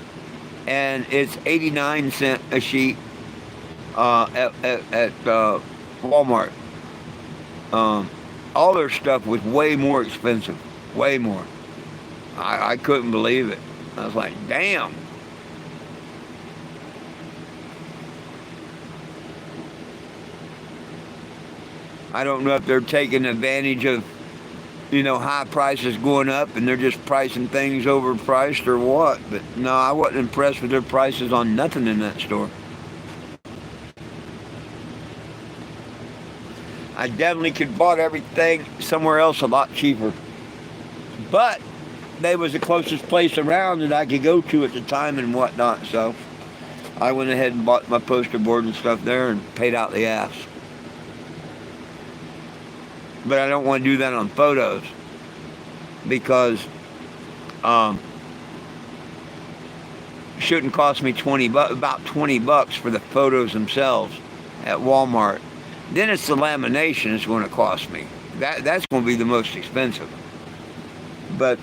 Speaker 1: and it's 89 cents a sheet at Walmart. All their stuff was way more expensive, way more. I couldn't believe it. I was like, damn. I don't know if they're taking advantage of, high prices going up and they're just pricing things overpriced or what. But no, I wasn't impressed with their prices on nothing in that store. I definitely could have bought everything somewhere else a lot cheaper. But they was the closest place around that I could go to at the time and whatnot. So I went ahead and bought my poster board and stuff there and paid out the ass. But I don't want to do that on photos, because shouldn't cost me about $20 for the photos themselves at Walmart. Then it's the lamination that's going to cost me. That's going to be the most expensive. But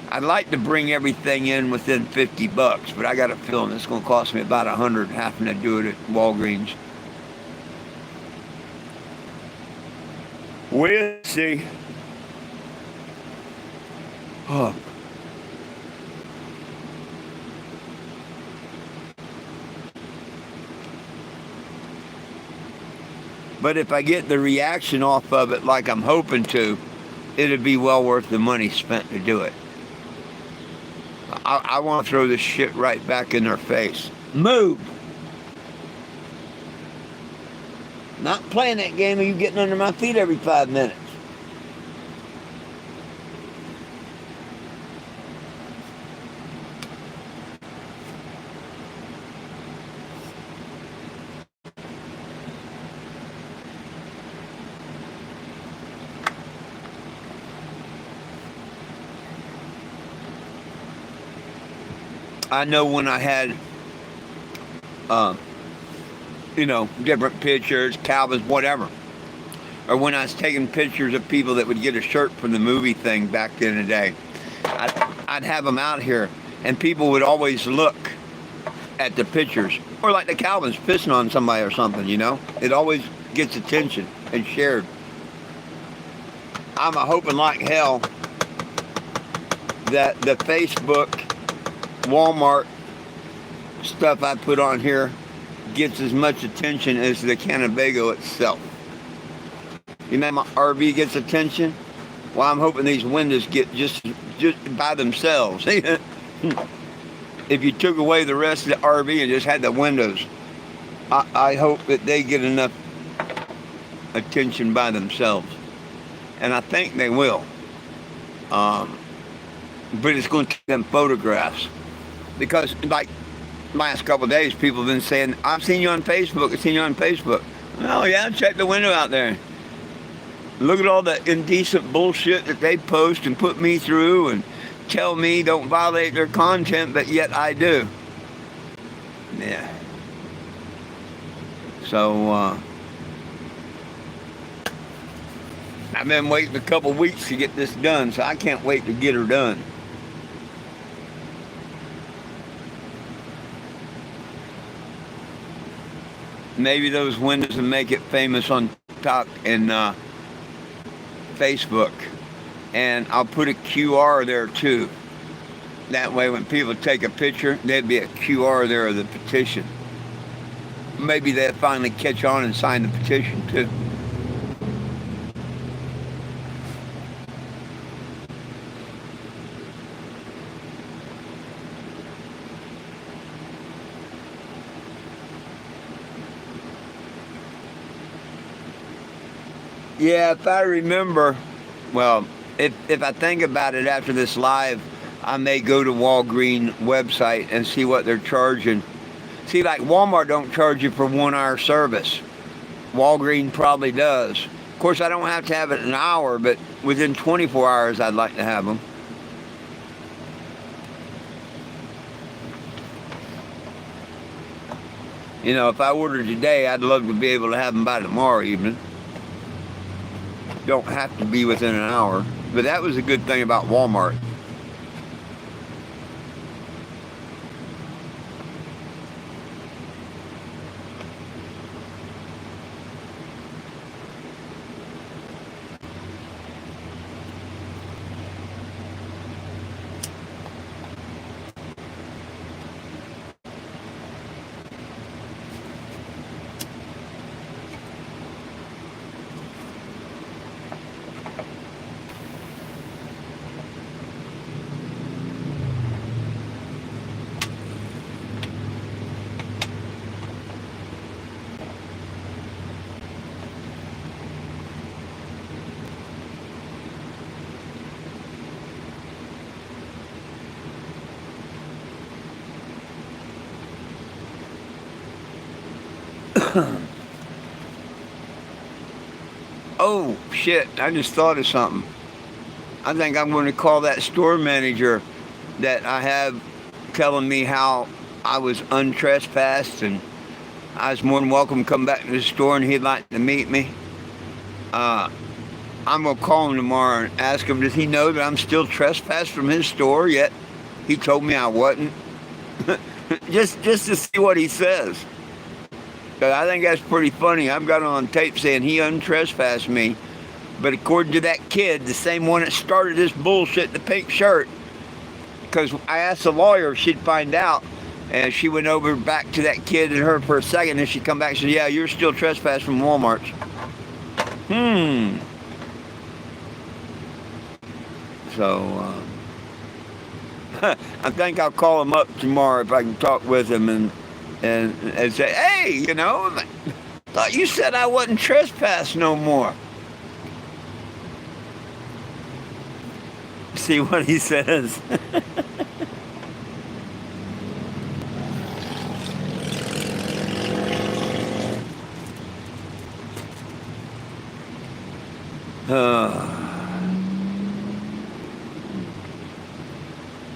Speaker 1: I'd like to bring everything in within $50, but I got a feeling it's going to cost me about $100 having to do it at Walgreens. We'll see. Oh. But if I get the reaction off of it like I'm hoping to, it'd be well worth the money spent to do it. I want to throw this shit right back in their face. Move! Not playing that game of you getting under my feet every 5 minutes. I know when I had, uh, different pictures, Calvin's, whatever. Or when I was taking pictures of people that would get a shirt from the movie thing back in the day, I'd have them out here, and people would always look at the pictures. Or like the Calvin's pissing on somebody or something, It always gets attention and shared. I'm hoping like hell that the Facebook, Walmart stuff I put on here gets as much attention as the Cannebago itself. My RV gets attention? Well, I'm hoping these windows get just by themselves. If you took away the rest of the RV and just had the windows, I hope that they get enough attention by themselves. And I think they will. But it's going to take them photographs. Because, like, last couple of days, people have been saying, I've seen you on Facebook, I've seen you on Facebook. Oh, yeah, check the window out there. Look at all the indecent bullshit that they post and put me through and tell me don't violate their content, but yet I do. Yeah. So, I've been waiting a couple weeks to get this done, so I can't wait to get her done. Maybe those windows will make it famous on TikTok and Facebook. And I'll put a QR there too. That way when people take a picture, there'd be a QR there of the petition. Maybe they'll finally catch on and sign the petition too. Yeah, if I remember, well, if I think about it after this live, I may go to Walgreens website and see what they're charging. See, like Walmart don't charge you for 1 hour service. Walgreens probably does. Of course, I don't have to have it an hour, but within 24 hours, I'd like to have them. If I ordered today, I'd love to be able to have them by tomorrow evening. Don't have to be within an hour. But that was a good thing about Walmart. Oh, shit, I just thought of something. I think I'm going to call that store manager that I have telling me how I was untrespassed and I was more than welcome to come back to the store and he'd like to meet me. I'm going to call him tomorrow and ask him, does he know that I'm still trespassed from his store yet? He told me I wasn't. just to see what he says. But I think that's pretty funny. I've got it on tape saying he untrespassed me. But according to that kid, the same one that started this bullshit, the pink shirt, because I asked the lawyer if she'd find out, and she went over back to that kid and her for a second, and she come back and said, yeah, you're still trespassed from Walmart. So, I think I'll call him up tomorrow if I can talk with him and say, hey, I thought you said I wasn't trespassed no more. See what he says.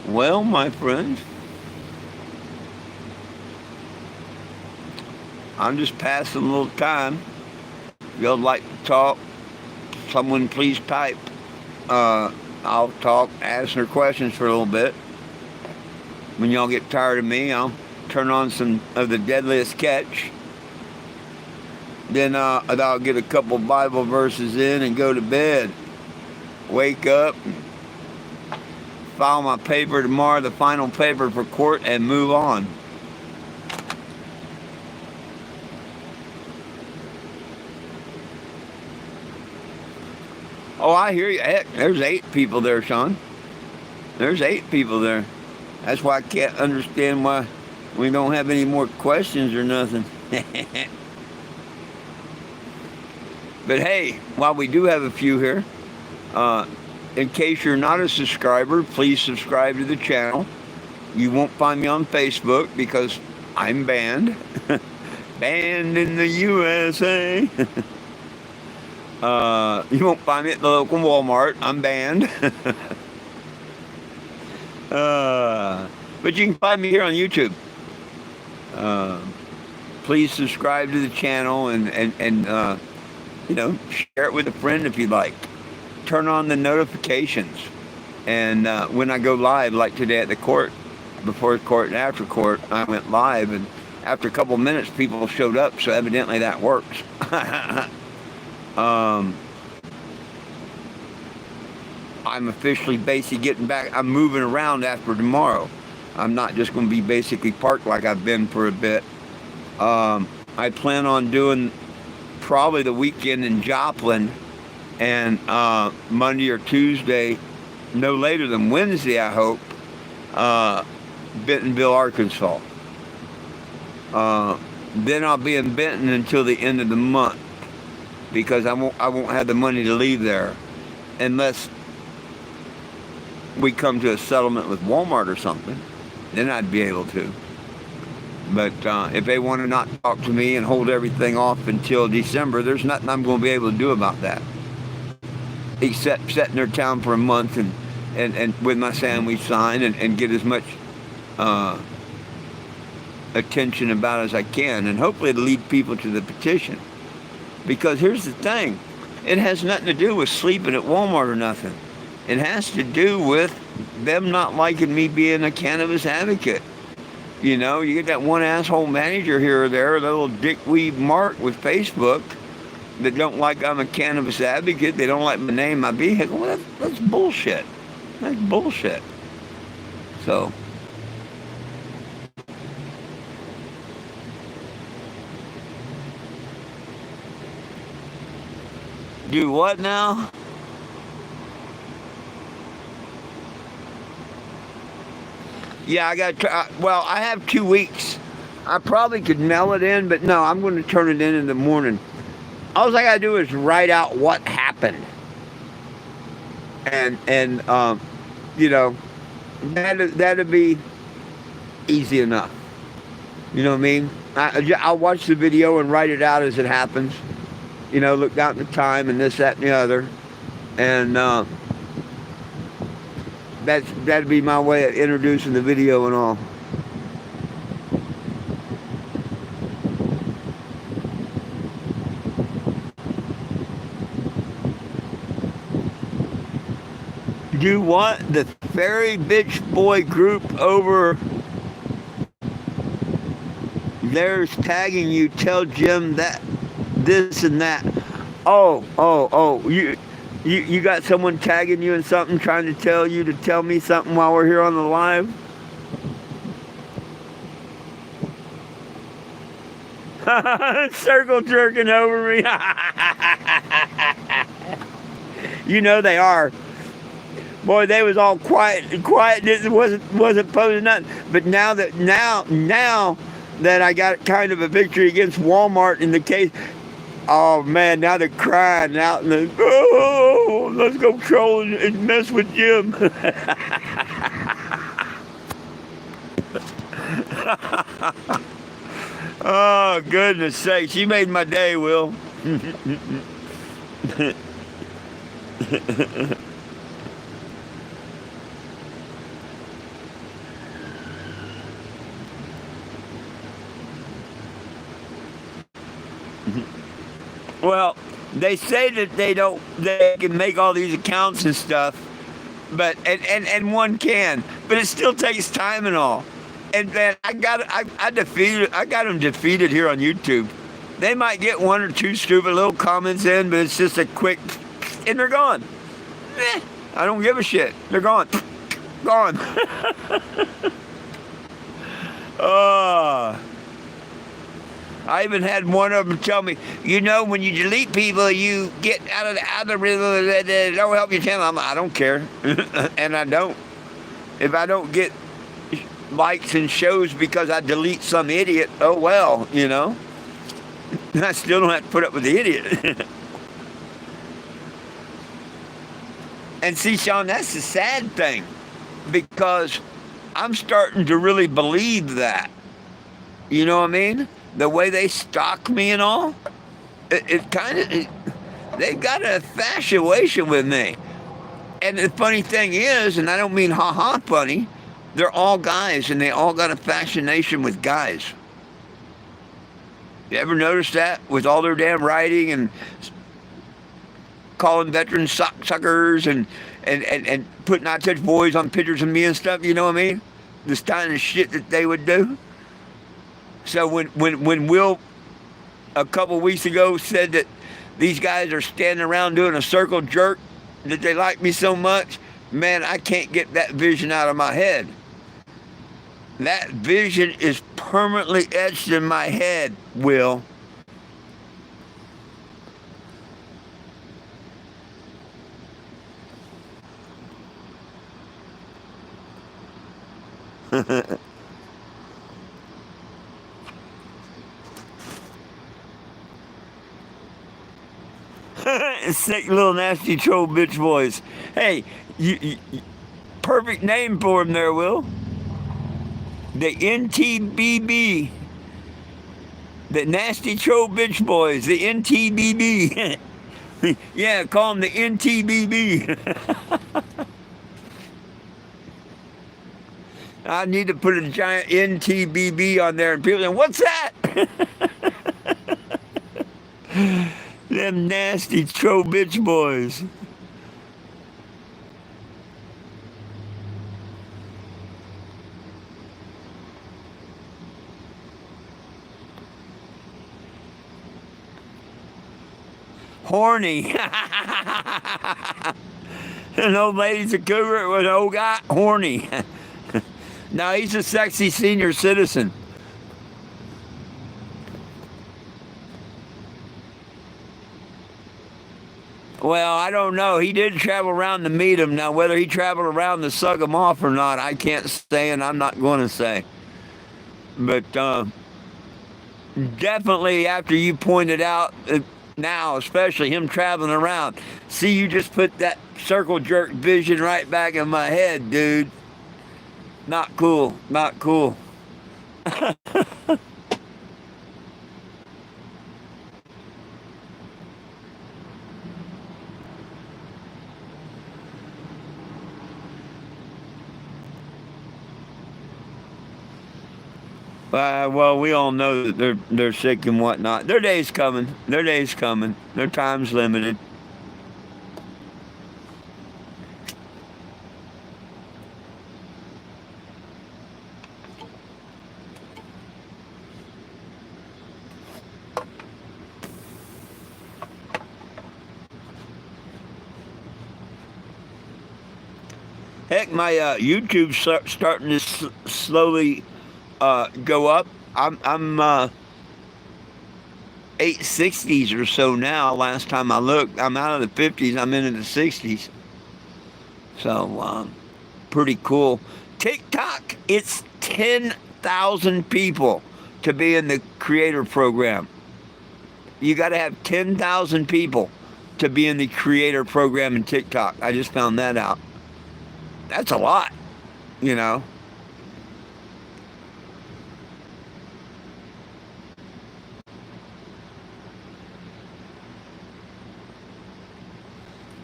Speaker 1: Well, my friends, I'm just passing a little time. If y'all like to talk, someone please type. I'll talk, answer questions for a little bit. When y'all get tired of me, I'll turn on some of the deadliest catch. Then I'll get a couple Bible verses in and go to bed. Wake up, file my paper tomorrow, the final paper for court, and move on. Oh, I hear you. Heck, there's 8 people there, Sean. There's 8 people there. That's why I can't understand why we don't have any more questions or nothing. But hey, while we do have a few here, in case you're not a subscriber, please subscribe to the channel. You won't find me on Facebook because I'm banned. Banned in the USA. You won't find me at the local Walmart. I'm banned. But you can find me here on YouTube. Please subscribe to the channel and share it with a friend if you'd like. Turn on the notifications. And when I go live, like today at the court, before court and after court, I went live, and after a couple minutes, people showed up, so evidently that works. I'm officially basically getting back. I'm moving around after tomorrow. I'm not just going to be basically parked like I've been for a bit. I plan on doing probably the weekend in Joplin, and Monday or Tuesday, no later than Wednesday, I hope, Bentonville, Arkansas. Then I'll be in Benton until the end of the month, because I won't have the money to leave there unless we come to a settlement with Walmart or something. Then I'd be able to. But if they want to not talk to me and hold everything off until December, there's nothing I'm going to be able to do about that, except sit in their town for a month and with my sandwich sign and get as much attention about as I can, and hopefully it'll lead people to the petition. Because here's the thing, it has nothing to do with sleeping at Walmart or nothing. It has to do with them not liking me being a cannabis advocate. You know, you get that one asshole manager here or there, that little dickweed Mark with Facebook, that don't like I'm a cannabis advocate. They don't like my name, my vehicle. Well, that's bullshit. That's bullshit. So, do what now? Yeah, I got to, well, I have 2 weeks. I probably could mail it in, but no, I'm going to turn it in the morning. All I got to do is write out what happened. And that'd be easy enough. You know what I mean? I'll watch the video and write it out as it happens. Look out in the time and this, that, and the other. And that'd be my way of introducing the video and all. Do what? The Fairy Bitch Boy group over there's tagging you. Tell Jim that this and that. Oh, you got someone tagging you in something, trying to tell you to tell me something while we're here on the live? Circle jerking over me. They are. Boy, they was all quiet. It wasn't posting nothing. But now that I got kind of a victory against Walmart in the case, oh man, now they're crying out and let's go troll and mess with Jim. Oh, goodness sakes. You made my day, Will. Well, they say that they can make all these accounts and stuff, but and one can, but it still takes time and all. And man, I got them defeated here on YouTube. They might get one or two stupid little comments in, but it's just a quick, and they're gone. I don't give a shit. They're gone. Gone. I even had one of them tell me, when you delete people, you get out of the algorithm. Don't help your channel. I'm like, I don't care, and I don't. If I don't get likes and shows because I delete some idiot, oh well, I still don't have to put up with the idiot. And see, Sean, that's the sad thing, because I'm starting to really believe that. You know what I mean? The way they stalk me and all, it kind of, they've got an infatuation with me. And the funny thing is, and I don't mean ha-ha funny, they're all guys, and they all got a fascination with guys. You ever notice that? With all their damn writing and calling veterans suckers and putting out such boys on pictures of me and stuff, you know what I mean? This kind of shit that they would do. So when Will, a couple weeks ago, said that these guys are standing around doing a circle jerk, that they like me so much, man, I can't get that vision out of my head. That vision is permanently etched in my head, Will. Sick little nasty troll bitch boys. Hey, you perfect name for him there, Will. The NTBB. The nasty troll bitch boys. The NTBB. Yeah, call them the NTBB. I need to put a giant NTBB on there, and people say, what's that? Them nasty troll bitch boys. Horny. An old lady's a cougar with an old guy, horny. Now he's a sexy senior citizen. Well, I don't know. He did travel around to meet him. Now, whether he traveled around to suck him off or not, I can't say, and I'm not going to say. But definitely, after you pointed out, now, especially him traveling around, see, you just put that circle jerk vision right back in my head, dude. Not cool. Not cool. Well, we all know that they're sick and whatnot. Their day's coming. Their day's coming. Their time's limited. Heck, my YouTube's starting to slowly go up. I'm 860s or so now. Last time I looked, I'm out of the 50s. I'm into the 60s. So pretty cool. TikTok, it's 10,000 people to be in the creator program. You got to have 10,000 people to be in the creator program in TikTok. I just found that out. That's a lot, you know.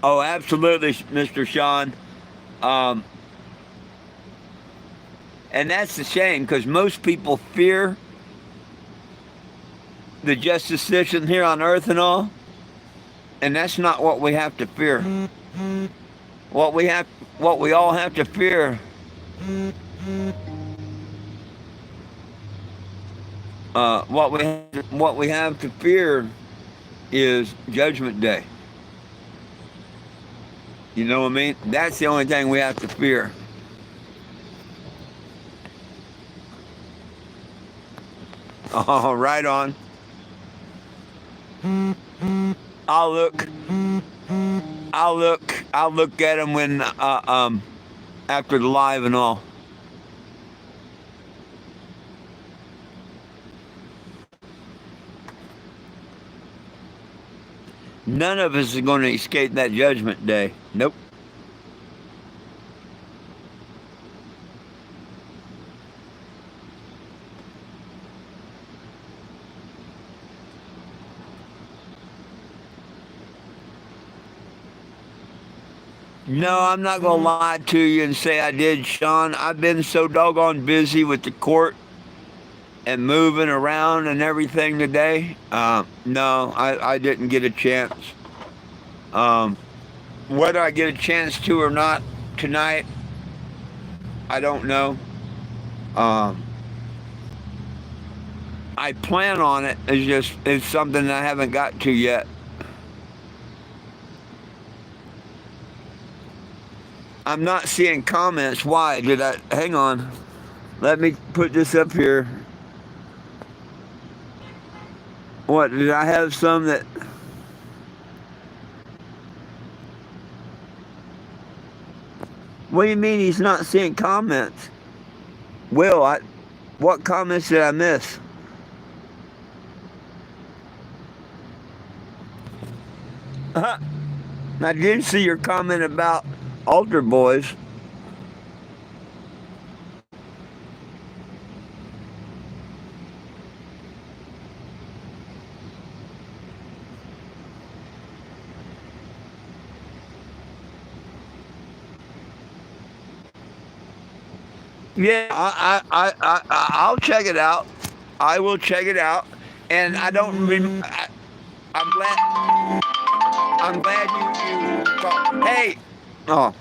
Speaker 1: Oh, absolutely, Mr. Sean. And that's the shame, because most people fear the justice system here on earth and all, and that's not what we have to fear. What we have, what we all have to fear, what we have to fear is Judgment Day. You know what I mean? That's the only thing we have to fear. Oh, right on. I'll look. I'll look at them when after the live and all. None of us is going to escape that judgment day. Nope. No, I'm not going to lie to you and say I did, Sean. I've been so doggone busy with the court and moving around and everything today. No, I didn't get a chance. Whether I get a chance to or not tonight, I don't know. I plan on it. It's something I haven't got to yet. I'm not seeing comments. Why? Hang on. Let me put this up here. What, did I have some that... What do you mean he's not seeing comments? Will, what comments did I miss? I did see your comment about altar boys. Yeah, I'll check it out. I will check it out, and I don't. I'm glad. I'm glad you thought. Hey, oh,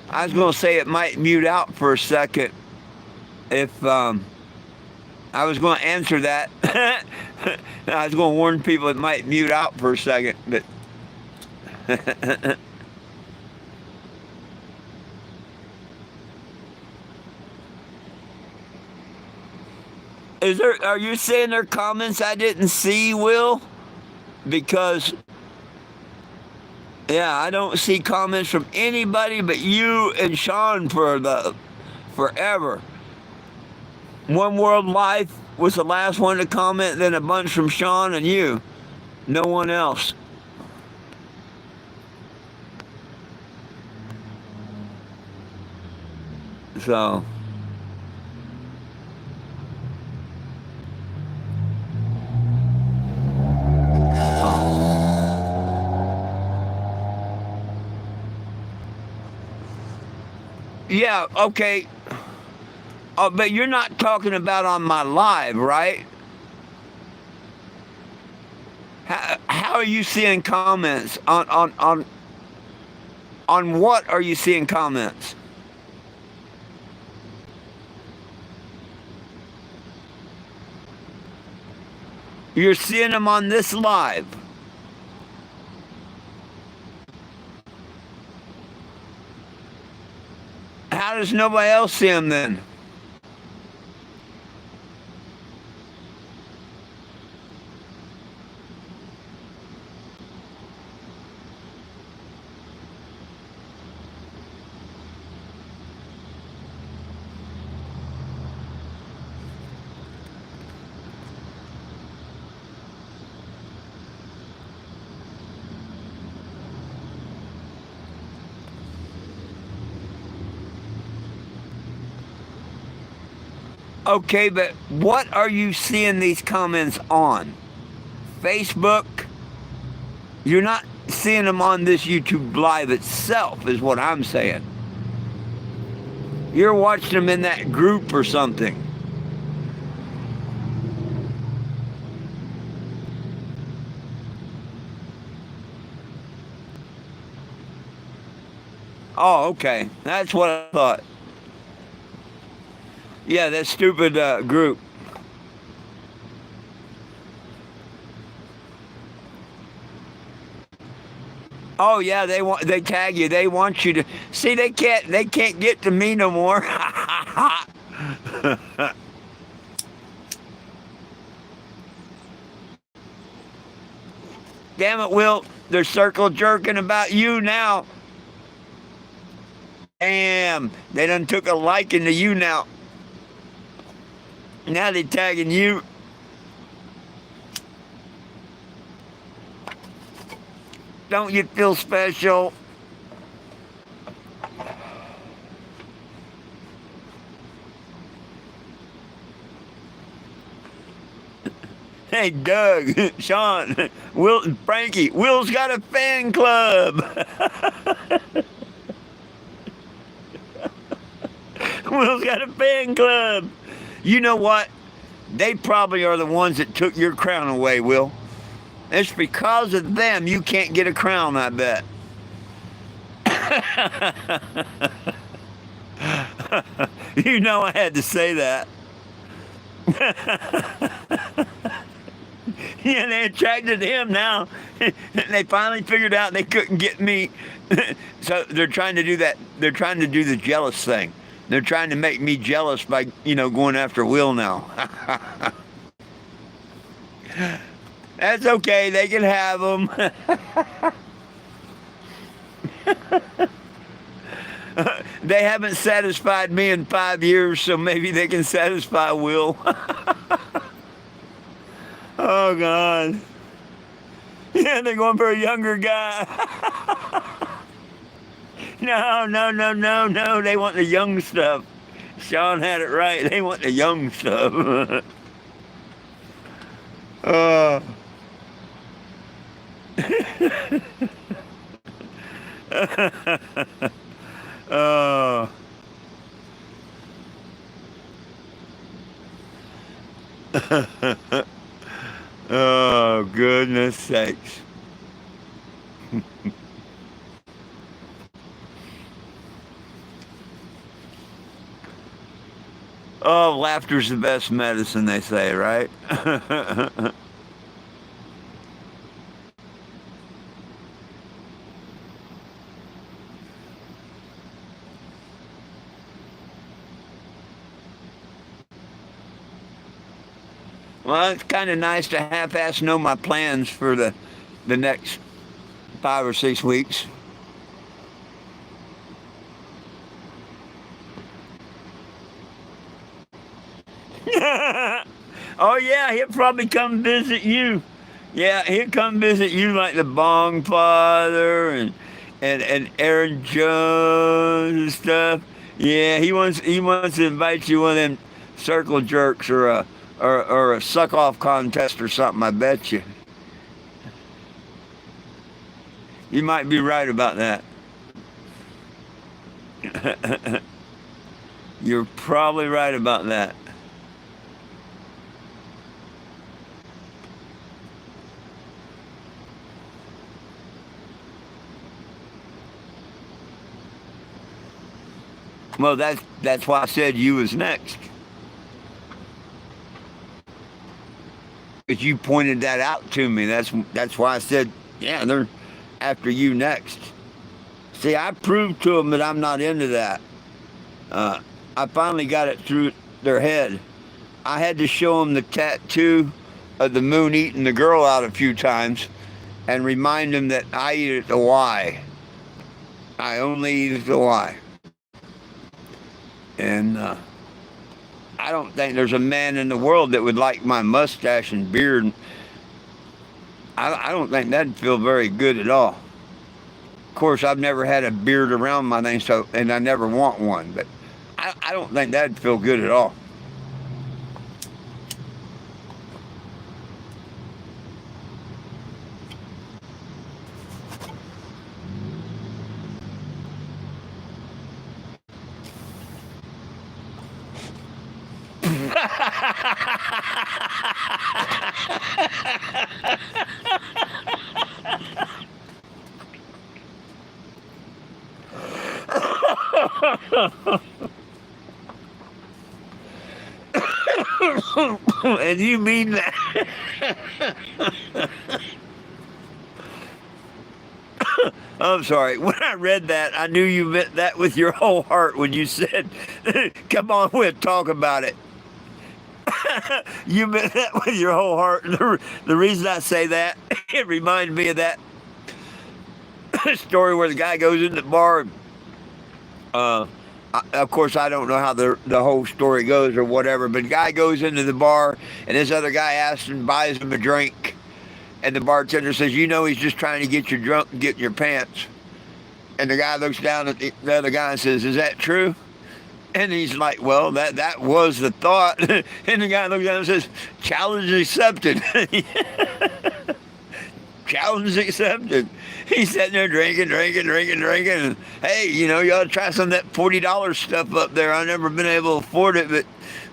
Speaker 1: I was gonna say it might mute out for a second. If I was gonna answer that, I was gonna warn people it might mute out for a second, but. Are you saying there are comments I didn't see, Will? Because, yeah, I don't see comments from anybody but you and Sean forever. One World Life was the last one to comment, then a bunch from Sean and you. No one else. So... Yeah, okay. But you're not talking about on my live, right? How are you seeing comments? On what are you seeing comments? You're seeing them on this live. How does nobody else see them then? Okay, but what are you seeing these comments on? Facebook? You're not seeing them on this YouTube Live itself, is what I'm saying. You're watching them in that group or something. Oh, okay. That's what I thought. Yeah, that stupid group. Oh yeah, they tag you. They want you to see. They can't get to me no more. Damn it, Will. They're circle jerking about you now. Damn, they done took a liking to you now. Now they tagging you. Don't you feel special? Hey, Doug, Sean, Will, Frankie. Will's got a fan club. Will's got a fan club. You know what? They probably are the ones that took your crown away, Will. It's because of them you can't get a crown, I bet. You know I had to say that. Yeah, they attracted him now. They finally figured out they couldn't get me. So they're trying to do that. They're trying to do the jealous thing. They're trying to make me jealous by, going after Will now. That's okay. They can have them. They haven't satisfied me in 5 years, so maybe they can satisfy Will. Oh, God. Yeah, they're going for a younger guy. No, no, no, no, no. They want the young stuff. Sean had it right. They want the young stuff. uh, uh, oh, goodness sakes. Oh, laughter's the best medicine, they say, right? Well, it's kind of nice to half-ass know my plans for the next 5 or 6 weeks. Oh yeah, he'll probably come visit you. Yeah, he'll come visit you like the Bong Father and Aaron Jones and stuff. Yeah, he wants to invite you one of them circle jerks or a suck off contest or something. I bet you. You might be right about that. You're probably right about that. Well, that's why I said you was next, because you pointed that out to me. That's why I said, yeah, they're after you next. See, I proved to them that I'm not into that. Uh, I finally got it through their head. I had to show them the tattoo of the moon eating the girl out a few times and remind them that I eat it the Y. I only eat it the Y. And I don't think there's a man in the world that would like my mustache and beard. I don't think that'd feel very good at all. Of course, I've never had a beard around my thing, so and I never want one. But I don't think that'd feel good at all. And you mean that? I'm sorry. When I read that, I knew you meant that with your whole heart when you said, come on, we'll talk about it. You meant that with your whole heart. The reason I say that, it reminds me of that story where the guy goes in the bar. Uh, of course, I don't know how the whole story goes or whatever, but the guy goes into the bar and this other guy asks him, buys him a drink. And the bartender says, you know, he's just trying to get you drunk and get in your pants. And the guy looks down at the other guy and says, is that true? And he's like, well, that was the thought. And the guy looks down and says, challenge accepted. Challenge accepted. He's sitting there drinking. And, hey, you know, you ought to try some of that $40 stuff up there. I've never been able to afford it, but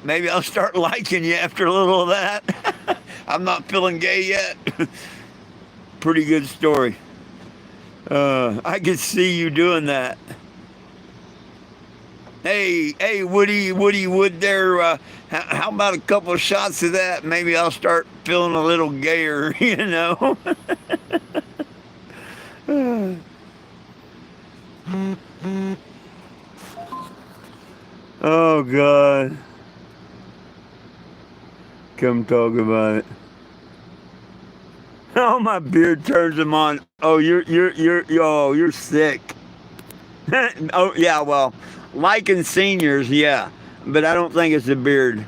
Speaker 1: maybe I'll start liking you after a little of that. I'm not feeling gay yet. Pretty good story. I could see you doing that. Hey, Woody Wood there. How about a couple of shots of that? Maybe I'll start feeling a little gayer, you know? Oh, God. Come talk about it. Oh, my beard turns them on. Oh, you're sick. Oh, yeah, well, liking seniors, yeah, but I don't think it's the beard.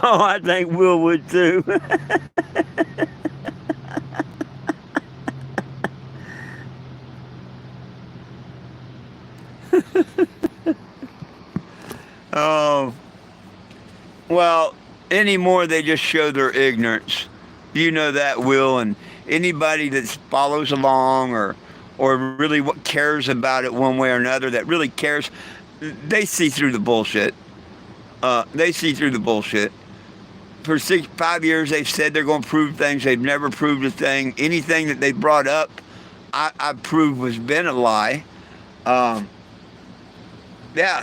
Speaker 1: Oh, I think Will would too. Oh, well, anymore they just show their ignorance. You know that, Will, and anybody that follows along or really what cares about it one way or another, that really cares, they see through the bullshit. They see through the bullshit. For 5 years, they've said they're going to prove things. They've never proved a thing. Anything that they brought up, I proved was been a lie. Yeah,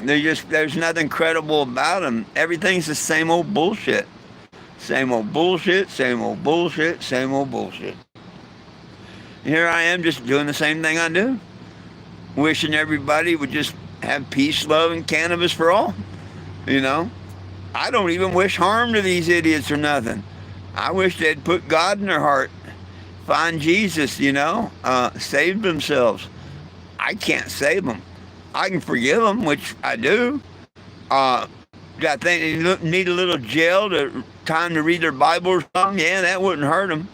Speaker 1: there's nothing credible about them. Everything's the same old bullshit. Same old bullshit, same old bullshit, same old bullshit. Here I am just doing the same thing I do. Wishing everybody would just have peace, love, and cannabis for all. You know? I don't even wish harm to these idiots or nothing. I wish they'd put God in their heart. Find Jesus, you know? Save themselves. I can't save them. I can forgive them, which I do. I think they need a little time to read their Bible or something. Yeah, that wouldn't hurt them.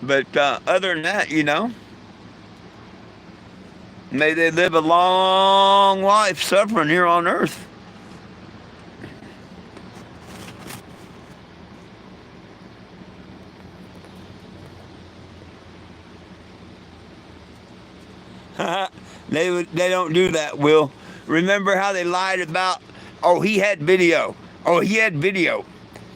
Speaker 1: But other than that, you know, may they live a long life suffering here on earth. They don't do that, Will. Remember how they lied about, oh, he had video. Oh, he had video.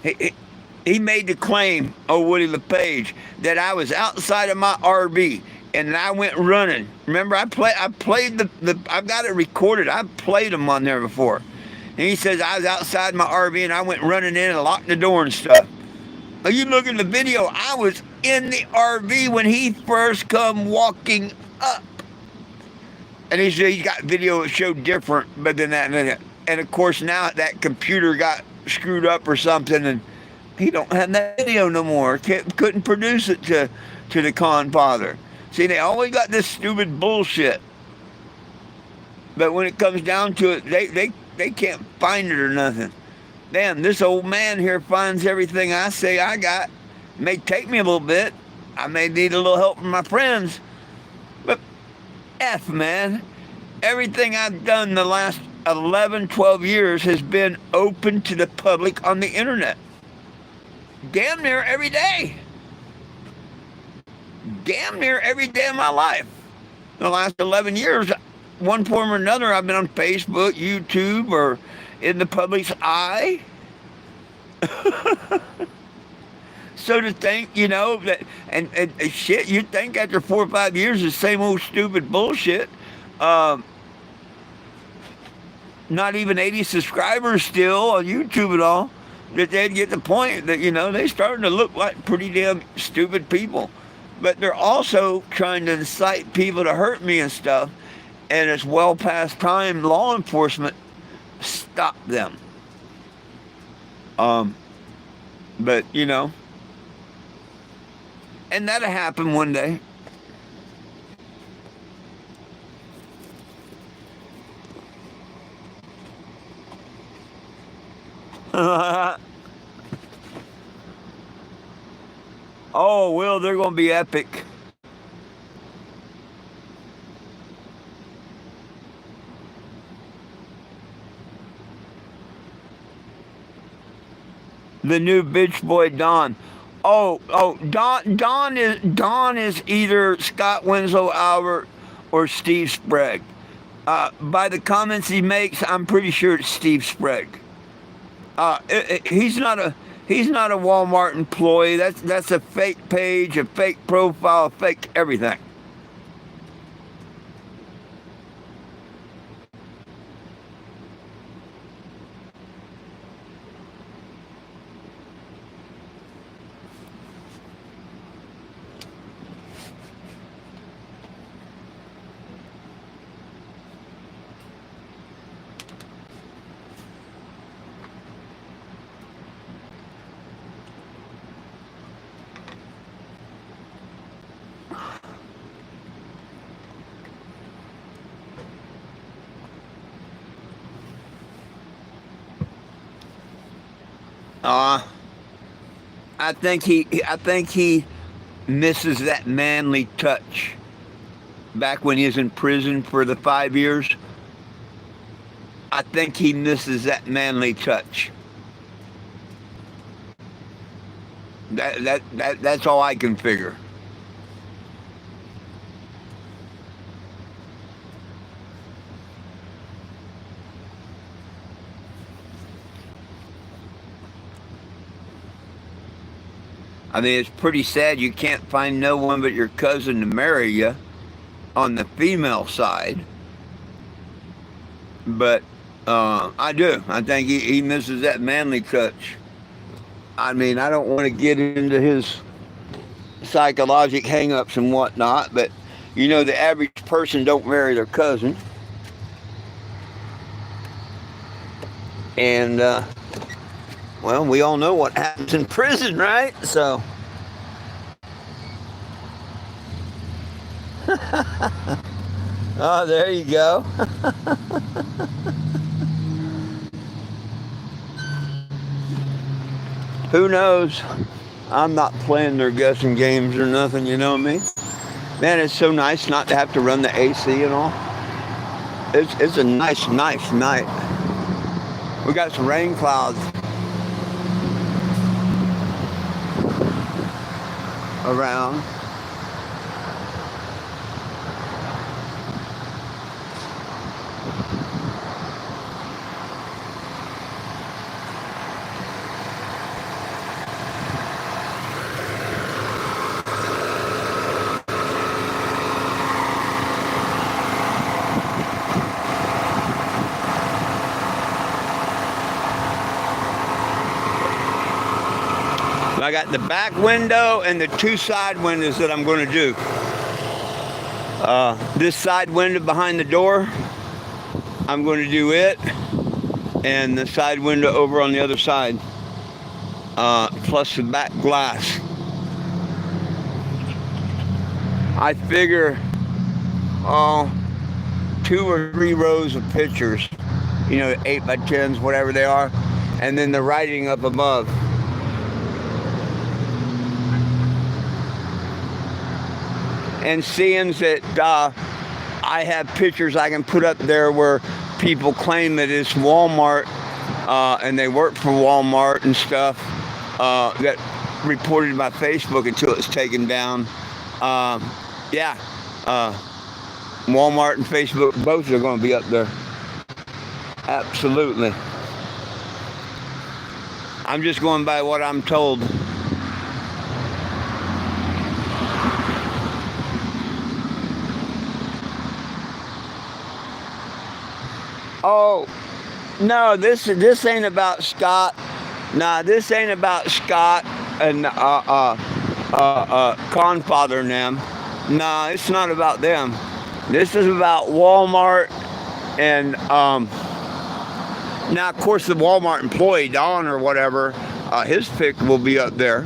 Speaker 1: He made the claim, Woody LePage, that I was outside of my RV and I went running. Remember, I played I've got it recorded. I've played them on there before. And he says I was outside my RV and I went running in and locked the door and stuff. Now you look at the video, I was in the RV when he first come walking up. And he's got video that showed different, but than that. And of course now that computer got screwed up or something, and he don't have that video no more. Couldn't produce it to the con father. See, they always got this stupid bullshit. But when it comes down to it, they can't find it or nothing. Damn, this old man here finds everything I say I got. It may take me a little bit. I may need a little help from my friends. But F, man. Everything I've done the last 11, 12 years has been open to the public on the internet. Damn near every day. Damn near every day of my life. The last 11 years, one form or another, I've been on Facebook, YouTube, or in the public's eye. So to think, that and shit, you'd think after 4 or 5 years the same old stupid bullshit. Um, Not even 80 subscribers still on YouTube at all. That they'd get the point that they starting to look like pretty damn stupid people, but they're also trying to incite people to hurt me and stuff. And it's well past time law enforcement stop them. Um, but and that'll happen one day. Oh, well, they're going to be epic. The new bitch boy Don. Oh, Don is either Scott Winslow Albert or Steve Sprague. By the comments he makes, I'm pretty sure it's Steve Sprague. He's not a Walmart employee. That's a fake page, a fake profile, a fake everything. Uh, I think he misses that manly touch. Back when he was in prison for the 5 years, I think he misses that manly touch. That's all I can figure. I mean, it's pretty sad you can't find no one but your cousin to marry you on the female side. But I do. I think he misses that manly touch. I mean, I don't want to get into his psychological hang-ups and whatnot, but the average person don't marry their cousin. And, well, we all know what happens in prison, right? So, oh, there you go. Who knows? I'm not playing their guessing games or nothing, you know what I mean? Man, it's so nice not to have to run the AC and all. It's a nice night. We got some rain clouds around. I got the back window and the two side windows that I'm going to do. This side window behind the door, I'm going to do it, and the side window over on the other side, plus the back glass. I figure, 2 or 3 rows of pictures, 8x10s, whatever they are, and then the writing up above. And seeing that I have pictures I can put up there where people claim that it's Walmart and they work for Walmart and stuff that reported by Facebook until it's taken down. Yeah. Walmart and Facebook, both are going to be up there. Absolutely. I'm just going by what I'm told. Oh, no, this ain't about Scott. Nah, this ain't about Scott and Confather and them. Nah, it's not about them. This is about Walmart and now, of course, the Walmart employee, Don or whatever, his pic will be up there.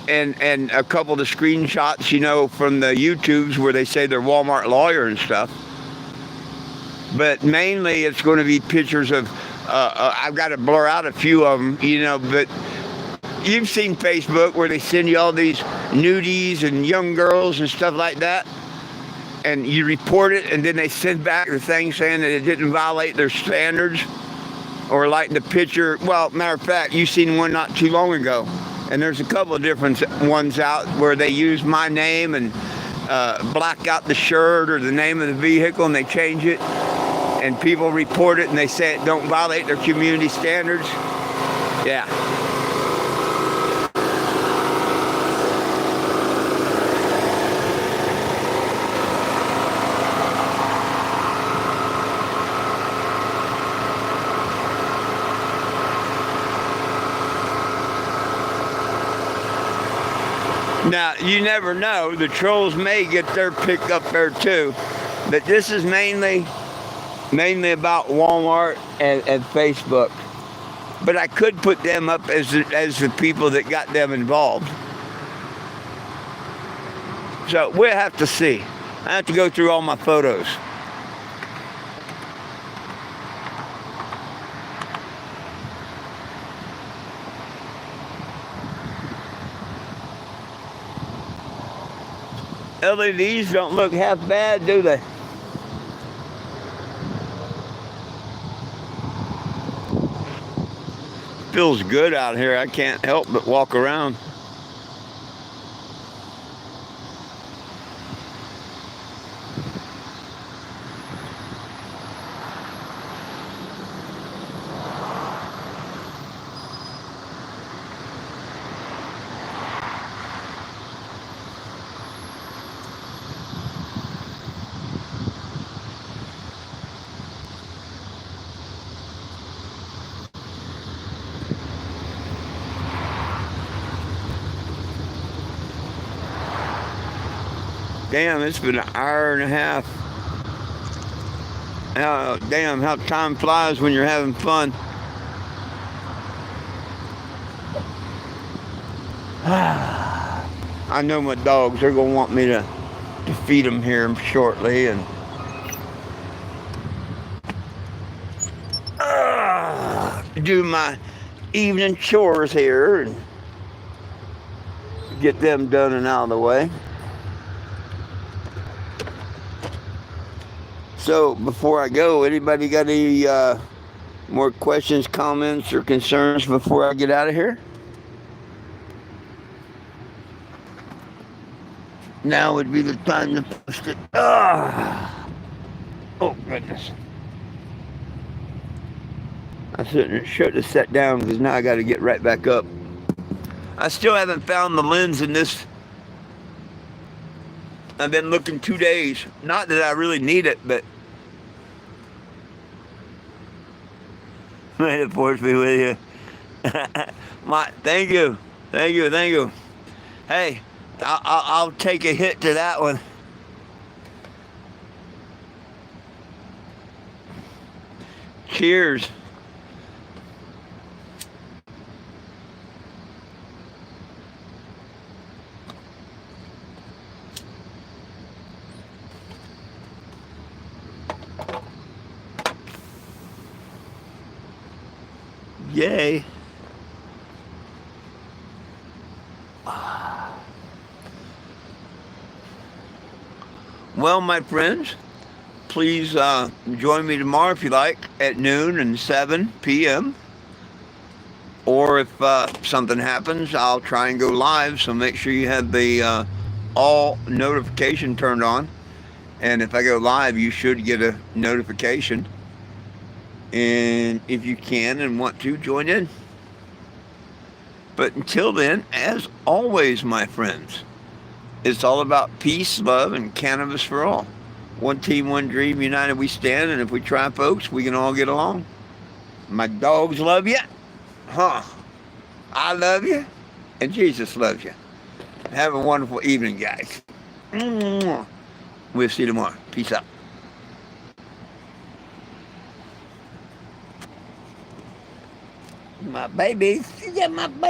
Speaker 1: And a couple of the screenshots, from the YouTubes where they say they're Walmart lawyer and stuff. But mainly it's going to be pictures of, I've got to blur out a few of them, but you've seen Facebook where they send you all these nudies and young girls and stuff like that. And you report it, and then they send back the thing saying that it didn't violate their standards. Or like the picture, well, matter of fact, you seen one not too long ago. And there's a couple of different ones out where they use my name and black out the shirt or the name of the vehicle, and they change it. And people report it, and they say it don't violate their community standards. Yeah. Now, you never know. The trolls may get their pick up there too. But this is mainly about Walmart and Facebook. But I could put them up as the people that got them involved. So we'll have to see. I have to go through all my photos. LEDs don't look half bad, do they? Feels good out here. I can't help but walk around. Damn, it's been an hour and a half. Damn, how time flies when you're having fun. I know my dogs, they're going to want me to feed them here shortly. And do my evening chores here and get them done and out of the way. So before I go, anybody got any more questions, comments, or concerns before I get out of here? Now would be the time to post it. Oh, goodness. I should have sat down because now I got to get right back up. I still haven't found the lens in this. I've been looking 2 days. Not that I really need it, but may the force be with you. Thank you. Hey, I'll take a hit to that one. Cheers. Yay. Well, my friends, please join me tomorrow if you like at noon and 7 p.m. Or if something happens, I'll try and go live. So make sure you have the all notification turned on. And if I go live, you should get a notification. And if you can and want to, join in. But until then, as always, my friends, it's all about peace, love, and cannabis for all. One team, one dream, united we stand. And if we try, folks, we can all get along. My dogs love you. Huh. I love you. And Jesus loves you. Have a wonderful evening, guys. We'll see you tomorrow. Peace out. My baby. You got my baby.